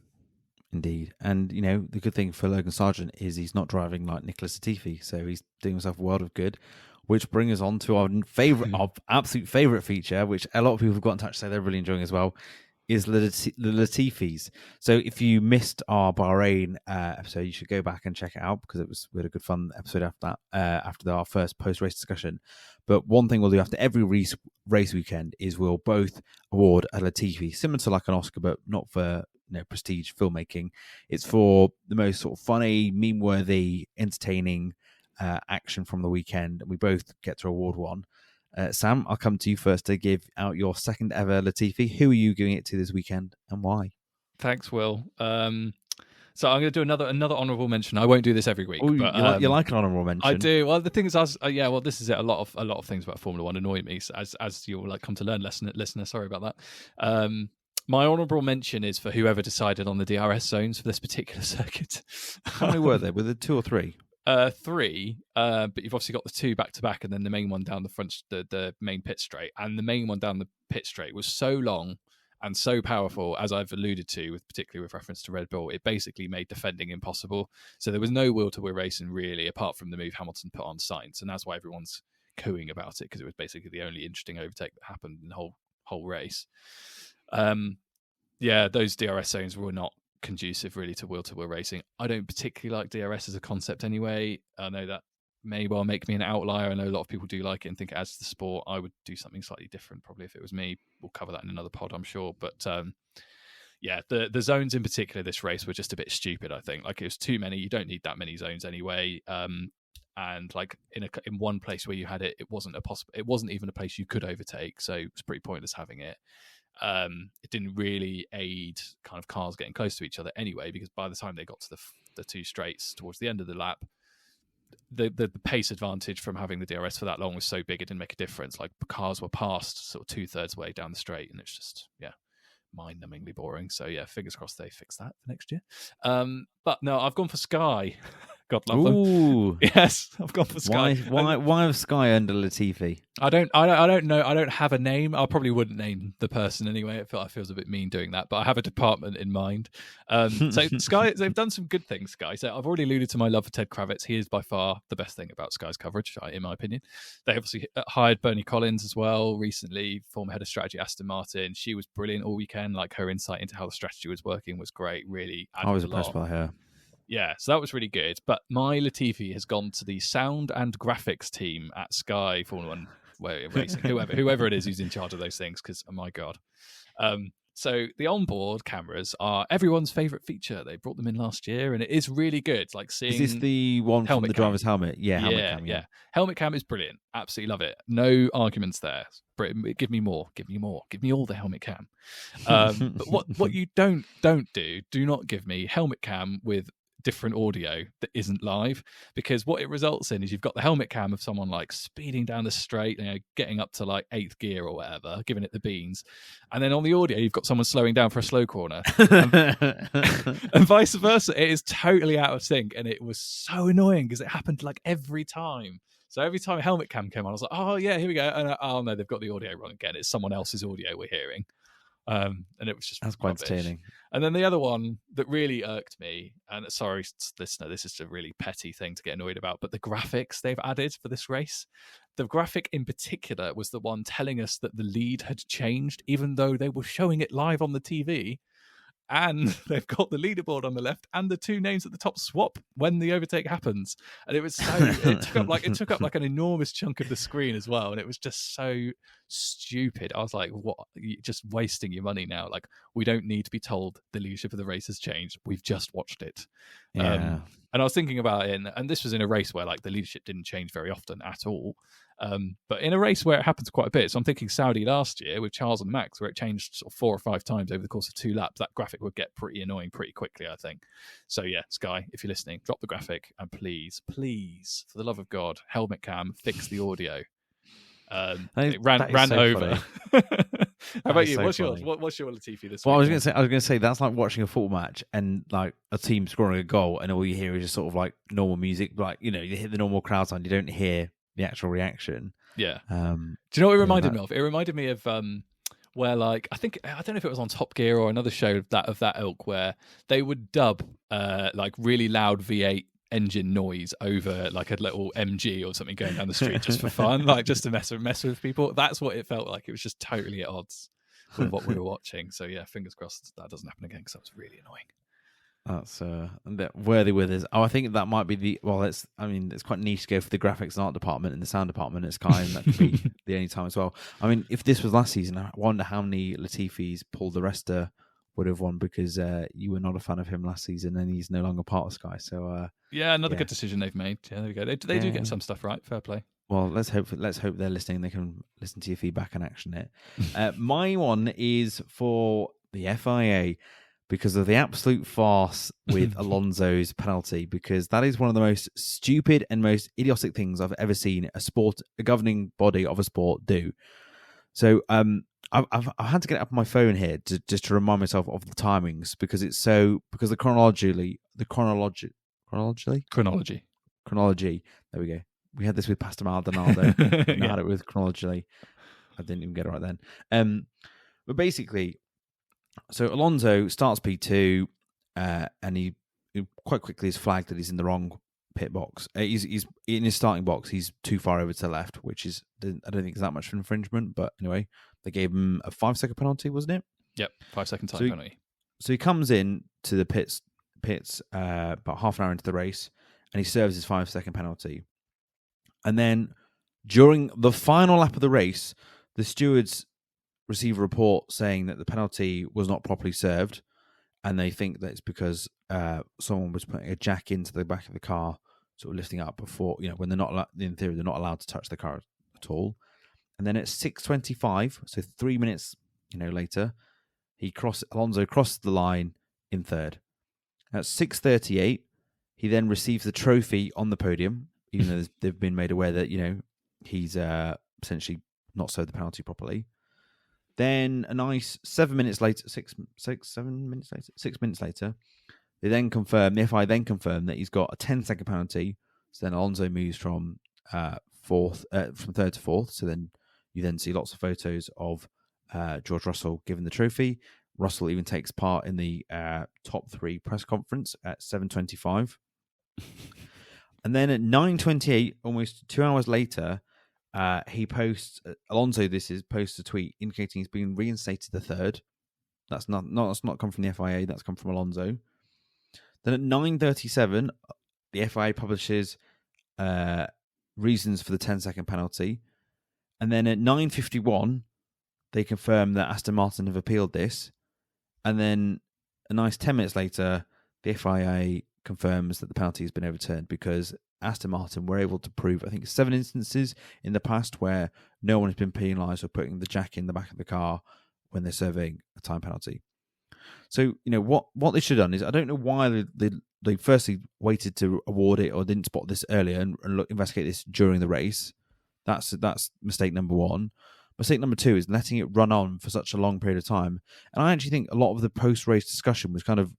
Indeed. And the good thing for Logan Sargent is he's not driving like Nicholas Latifi, so he's doing himself a world of good. Which brings us on to our absolute favourite feature, which a lot of people have got in touch to say they're really enjoying as well, is the Latifis. So if you missed our Bahrain episode, you should go back and check it out, because we had a good fun episode after that, after our first post-race discussion. But one thing we'll do after every race weekend is we'll both award a Latifi, similar to like an Oscar, but not for prestige filmmaking. It's for the most sort of funny, meme-worthy, entertaining action from the weekend, and we both get to award one. Sam, I'll come to you first to give out your second ever Latifi. Who are you giving it to this weekend, and why? Thanks, Will. So I'm going to do another honourable mention. I won't do this every week. Oh, you like an honourable mention? I do. Well, the thing is, this is it. A lot of things about Formula One annoy me, as you'll come to learn, listener. Sorry about that. My honourable mention is for whoever decided on the DRS zones for this particular circuit. How many were there? Were there 2 or 3? 3, but you've obviously got the 2 back to back, and then the main one down the front, the main pit straight. And the main one down the pit straight was so long and so powerful, as I've alluded to, particularly with reference to Red Bull. It basically made defending impossible. So there was no wheel-to-wheel racing really, apart from the move Hamilton put on Sainz, and that's why everyone's cooing about it, because it was basically the only interesting overtake that happened in the whole race. Those DRS zones were not conducive really to wheel racing. I don't particularly like DRS as a concept anyway. I know that may well make me an outlier. I know a lot of people do like it and think it adds to the sport. I would do something slightly different probably if it was me. We'll cover that in another pod, I'm sure. But the zones in particular this race were just a bit stupid, I think. Like, it was too many. You don't need that many zones anyway. And like in one place where you had it, it wasn't even a place you could overtake, so it was pretty pointless having it. It didn't really aid kind of cars getting close to each other anyway, because by the time they got to the 2 straights towards the end of the lap, the pace advantage from having the DRS for that long was so big it didn't make a difference. Like, cars were passed sort of 2/3 way down the straight, and it's just mind-numbingly boring. So fingers crossed they fix that for next year. But no, I've gone for Sky. God love them. Yes, I've gone for Sky. Why have Sky under Latifi? I don't know. I don't have a name. I probably wouldn't name the person anyway. It feels a bit mean doing that, but I have a department in mind. So Sky, they've done some good things, Sky. So I've already alluded to my love for Ted Kravitz. He is by far the best thing about Sky's coverage, in my opinion. They obviously hired Bernie Collins as well recently, former head of strategy Aston Martin. She was brilliant all weekend. Like, her insight into how the strategy was working was great. Really, I was impressed by her. Yeah, so that was really good. But my Latifi has gone to the sound and graphics team at Sky Formula One Racing, whoever it is who's in charge of those things, because, oh my God. So the onboard cameras are everyone's favourite feature. They brought them in last year, and it is really good. Like, seeing... Is this the one from the driver's helmet? Yeah, helmet cam. Yeah. Helmet cam is brilliant. Absolutely love it. No arguments there. Give me more. Give me more. Give me all the helmet cam. But what you don't do not give me helmet cam with different audio that isn't live, because what it results in is you've got the helmet cam of someone like speeding down the straight, getting up to like 8th gear or whatever, giving it the beans, and then on the audio you've got someone slowing down for a slow corner, and vice versa. It is totally out of sync, and it was so annoying because it happened like every time. So every time a helmet cam came on, I was like, oh yeah, here we go, and oh no, they've got the audio wrong again. It's someone else's audio we're hearing. And it was just That's quite rubbish. entertaining. And then the other one that really irked me, and sorry, listener, this is a really petty thing to get annoyed about, but the graphics they've added for this race, the graphic in particular was the one telling us that the lead had changed, even though they were showing it live on the TV. And they've got the leaderboard on the left, and the two names at the top swap when the overtake happens. And it was it took up like an enormous chunk of the screen as well, and it was just so stupid. I was like, "What? You're just wasting your money now. Like, we don't need to be told the leadership of the race has changed. We've just watched it." Yeah. And I was thinking about it, and this was in a race where like the leadership didn't change very often at all. But in a race where it happens quite a bit, so I'm thinking Saudi last year with Charles and Max, where it changed sort of 4 or 5 times over the course of 2 laps, that graphic would get pretty annoying pretty quickly, I think. So yeah, Sky, if you're listening, drop the graphic, and please, for the love of God, helmet cam, fix the audio. It ran so over. How about you? So What's funny. yours? What's your Latifi this Well, I week? was going to say that's like watching a football match and like a team scoring a goal, and all you hear is just sort of like normal music, like you hit the normal crowd sound, you don't hear the actual reaction. Yeah. Do you know what it reminded me of? It reminded me of where like I don't know if it was on Top Gear or another show of that ilk, where they would dub like really loud V8 engine noise over like a little MG or something going down the street just for fun, like just to mess with people. That's what it felt like. It was just totally at odds with what we were watching. So yeah, fingers crossed that doesn't happen again, because that was really annoying. That's worthy with us. Oh, I think that might be it's quite niche to go for the graphics and art department and the sound department at Sky, and that could be the only time as well. I mean, if this was last season, I wonder how many Latifis Paul di Resta would have won, because you were not a fan of him last season and he's no longer part of Sky. So yeah, another good decision they've made. Yeah, there we go. They do get some stuff right. Fair play. Well, let's hope they're listening. They can listen to your feedback and action it. My one is for the FIA, because of the absolute farce with Alonso's penalty, because that is one of the most stupid and most idiotic things I've ever seen a governing body of a sport do. So I've had to get it up on my phone here to remind myself of the timings, because the chronology. There we go. We had this with Pastor Maldonado. We had it with chronology. I didn't even get it right then. But basically, so Alonso starts P2, and he quite quickly is flagged that he's in the wrong pit box. He's in his starting box. He's too far over to the left, which is, I don't think is that much of infringement. But anyway, they gave him a 5-second penalty, wasn't it? Yep, 5-second time penalty. So he comes in to the pits about half an hour into the race, and he serves his 5-second penalty. And then during the final lap of the race, the stewards receive a report saying that the penalty was not properly served, and they think that it's because someone was putting a jack into the back of the car, sort of lifting up before, when they're not, in theory, they're not allowed to touch the car at all. And then at 6:25, so 3 minutes, later, Alonso crosses the line in third. At 6:38, he then receives the trophy on the podium, even though they've been made aware that, he's essentially not served the penalty properly. Then a nice 6 minutes later, the FI then confirm that he's got a 10-second penalty. So then Alonso moves from third to fourth. So then you then see lots of photos of George Russell given the trophy. Russell even takes part in the top 3 press conference at 7:25. And then at 9:28, almost 2 hours later, Alonso posts a tweet indicating he's been reinstated to third. That's not come from the FIA, that's come from Alonso. Then at 9:37, the FIA publishes reasons for the 10-second penalty. And then at 9:51, they confirm that Aston Martin have appealed this. And then a nice 10 minutes later, the FIA confirms that the penalty has been overturned, because Aston Martin were able to prove, I think, 7 instances in the past where no one has been penalised for putting the jack in the back of the car when they're serving a time penalty. So, what they should have done is, I don't know why the they firstly waited to award it or didn't spot this earlier and investigate this during the race. That's mistake number one. Mistake number two is letting it run on for such a long period of time. And I actually think a lot of the post-race discussion was kind of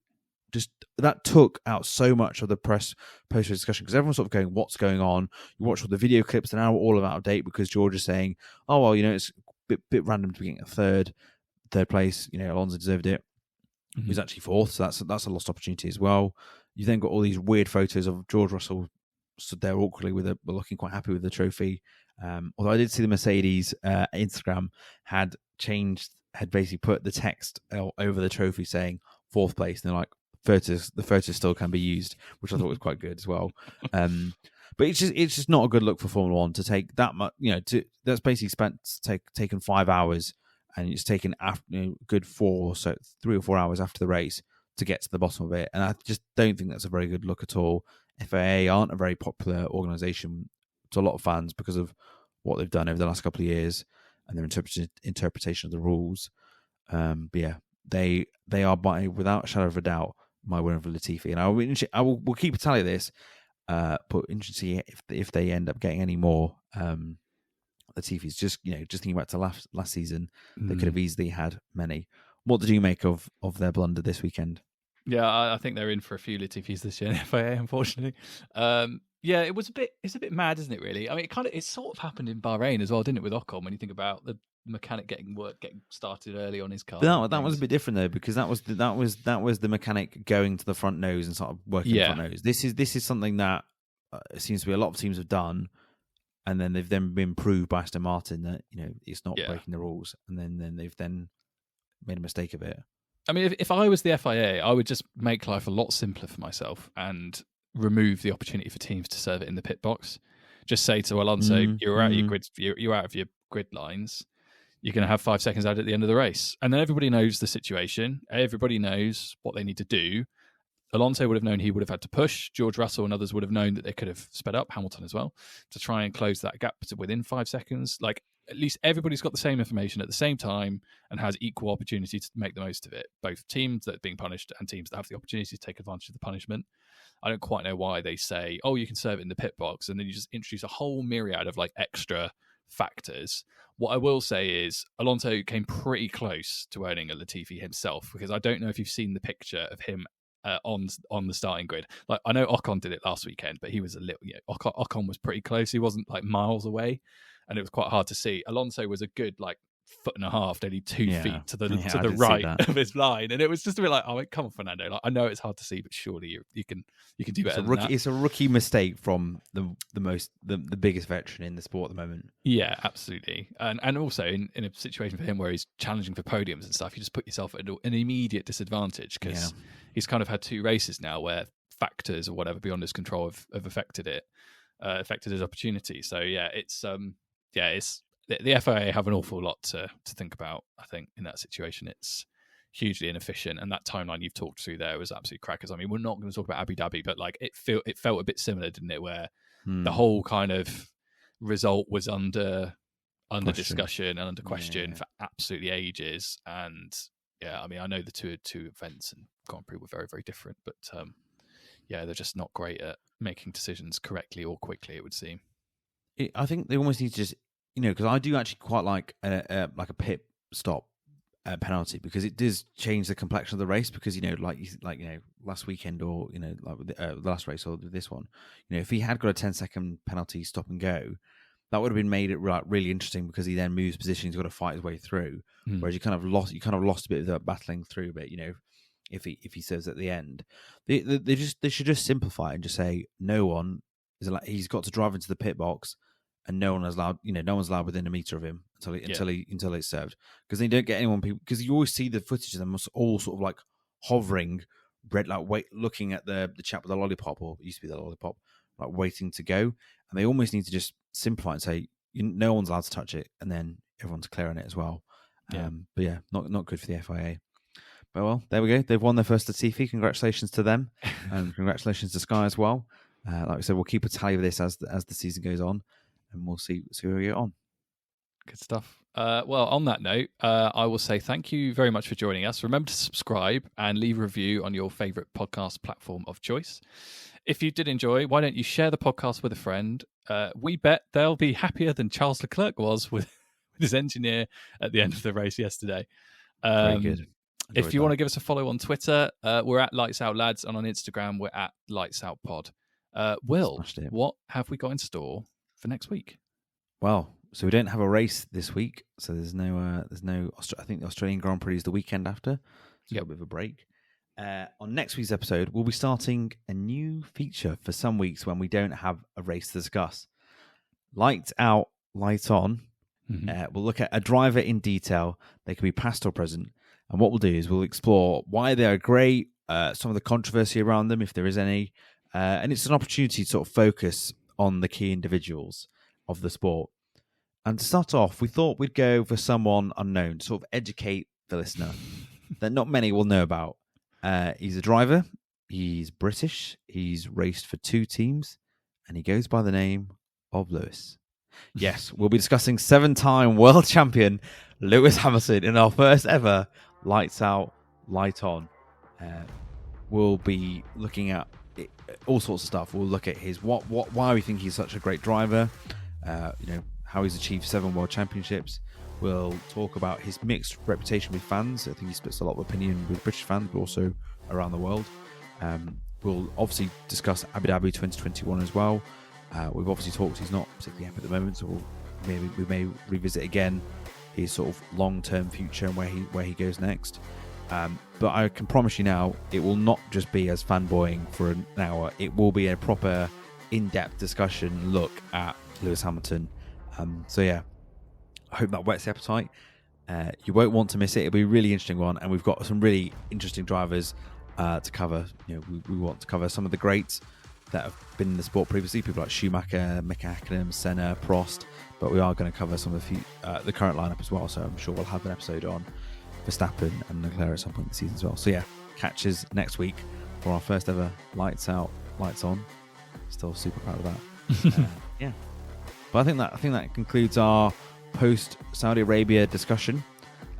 just that took out so much of the press post-race discussion because everyone's sort of going, what's going on? You watch all the video clips, they're now all out of date because George is saying, oh, well, it's a bit random to be getting a third place. Alonso deserved it. He was actually fourth, so that's a lost opportunity as well. You've then got all these weird photos of George Russell stood there awkwardly looking quite happy with the trophy. Although I did see the Mercedes Instagram had basically put the text over the trophy saying fourth place, and they're like, the photos still can be used, which I thought was quite good as well. But it's just not a good look for Formula One to take that much. That's basically taken 5 hours, and it's taken good 3 or 4 hours after the race to get to the bottom of it. And I just don't think that's a very good look at all. FIA aren't a very popular organisation to a lot of fans because of what they've done over the last couple of years and their interpretation of the rules. But yeah, they are without a shadow of a doubt my winner of Latifi, and we'll keep a tally of this. But interesting to see if they end up getting any more Latifi's. Just thinking back to last season, they could have easily had many. What did you make of their blunder this weekend? Yeah, I think they're in for a few Latifis this year in FIA, unfortunately. Yeah, it's a bit mad, isn't it? Really, I mean, it sort of happened in Bahrain as well, didn't it, with Ocon? When you think about the mechanic getting started early on his car. But that was a bit different though, because that was the mechanic going to the front nose and sort of working the front nose. This is something that it seems to be a lot of teams have done, and then they've then been proved by Aston Martin that it's not breaking the rules, and then they've made a mistake of it. I mean, if I was the FIA, I would just make life a lot simpler for myself and remove the opportunity for teams to serve it in the pit box. Just say to Alonso, you're out of your grid, you're out of your grid lines. You're going to have 5 seconds out at the end of the race, and then everybody knows the situation. Everybody knows what they need to do. Alonso would have known he would have had to push. George Russell and others would have known that they could have sped up, Hamilton as well, to try and close that gap to within 5 seconds. Like, at least everybody's got the same information at the same time and has equal opportunity to make the most of it. Both teams that are being punished and teams that have the opportunity to take advantage of the punishment. I don't quite know why they say, oh, you can serve it in the pit box, and then you just introduce a whole myriad of extra factors. What I will say is Alonso came pretty close to earning a Latifi himself, because I don't know if you've seen the picture of him on the starting grid. I know Ocon did it last weekend, but he was a little. Ocon was pretty close. He wasn't miles away, and it was quite hard to see. Alonso was a good 1.5 foot, only 2 feet to the right of his line, and it was just a bit oh, come on, Fernando. I know it's hard to see, but surely you can do better. It's a rookie mistake from the biggest veteran in the sport at the moment. Yeah, absolutely, and also in a situation for him where he's challenging for podiums and stuff, you just put yourself at an immediate disadvantage, because he's kind of had 2 races now where factors or whatever beyond his control have affected his opportunity. So it's the FIA have an awful lot to think about, I think, in that situation. It's hugely inefficient, and that timeline you've talked through there was absolutely crackers. I mean, we're not going to talk about Abu Dhabi, but it felt a bit similar, didn't it, where the whole kind of result was under discussion and under question for absolutely ages. And I mean, I know the two events and Grand Prix were very, very different, but they're just not great at making decisions correctly or quickly, it would seem. I think they almost need to just, because I do actually quite like a pit stop penalty, because it does change the complexion of the race. Because last weekend, or the last race, or this one, if he had got a 10-second penalty stop and go, that would have made it really interesting, because he then moves position, he's got to fight his way through. Whereas you kind of lost a bit of that battling through. But if he serves at the end, they should just simplify it and just say no one is he's got to drive into the pit box. And no one's allowed within a meter of him until it's served, because they don't get anyone. Because you always see the footage of them all sort of hovering, looking at the chap with the lollipop, or it used to be the lollipop, waiting to go. And they almost need to just simplify and say no one's allowed to touch it, and then everyone's clearing it as well. But not good for the FIA. But well, there we go. They've won their first Latifi. Congratulations to them, and congratulations to Sky as well. Like I said, we'll keep a tally of this as the season goes on. And we'll see where we get on. Good stuff. Well, on that note, I will say thank you very much for joining us. Remember to subscribe and leave a review on your favourite podcast platform of choice. If you did enjoy, why don't you share the podcast with a friend? We bet they'll be happier than Charles Leclerc was with his engineer at the end of the race yesterday. Very good. If you want to give us a follow on Twitter, we're at Lights Out Lads, and on Instagram, we're at Lights Out Pod. Will, what have we got in store for next week? Well, so we don't have a race this week, so there's no. I think the Australian Grand Prix is the weekend after. So a bit of a break. On next week's episode, we'll be starting a new feature for some weeks when we don't have a race to discuss. Lights out, light on. Mm-hmm. We'll look at a driver in detail. They can be past or present. And what we'll do is we'll explore why they are great, some of the controversy around them, if there is any. And it's an opportunity to sort of focus on the key individuals of the sport. And to start off, we thought we'd go for someone unknown, to sort of educate the listener that not many will know about. He's a driver. He's British. He's raced for 2 teams. And he goes by the name of Lewis. Yes, we'll be discussing 7-time world champion Lewis Hamilton in our first ever Lights Out, Light On. We'll be looking at all sorts of stuff. We'll look at his why we think he's such a great driver. How he's achieved 7 world championships. We'll talk about his mixed reputation with fans. I think he splits a lot of opinion with British fans, but also around the world. We'll obviously discuss Abu Dhabi 2021 as well. We've obviously talked. He's not particularly happy at the moment, so we may revisit again his sort of long-term future and where he goes next. But I can promise you now, it will not just be as fanboying for an hour. It will be a proper, in-depth discussion look at Lewis Hamilton. So yeah, I hope that whets the appetite. You won't want to miss it. It'll be a really interesting one, and we've got some really interesting drivers to cover. We want to cover some of the greats that have been in the sport previously, people like Schumacher, Mika Häkkinen, Senna, Prost, but we are going to cover some of the current lineup as well, so I'm sure we'll have an episode on Verstappen and Leclerc at some point in the season as well. So yeah, catch us next week for our first ever Lights Out, Lights On. Still super proud of that. Yeah. But I think that concludes our post Saudi Arabia discussion.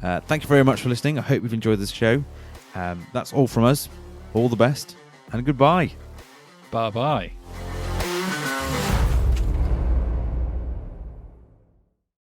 Thank you very much for listening. I hope you've enjoyed this show. That's all from us. All the best and goodbye. Bye-bye.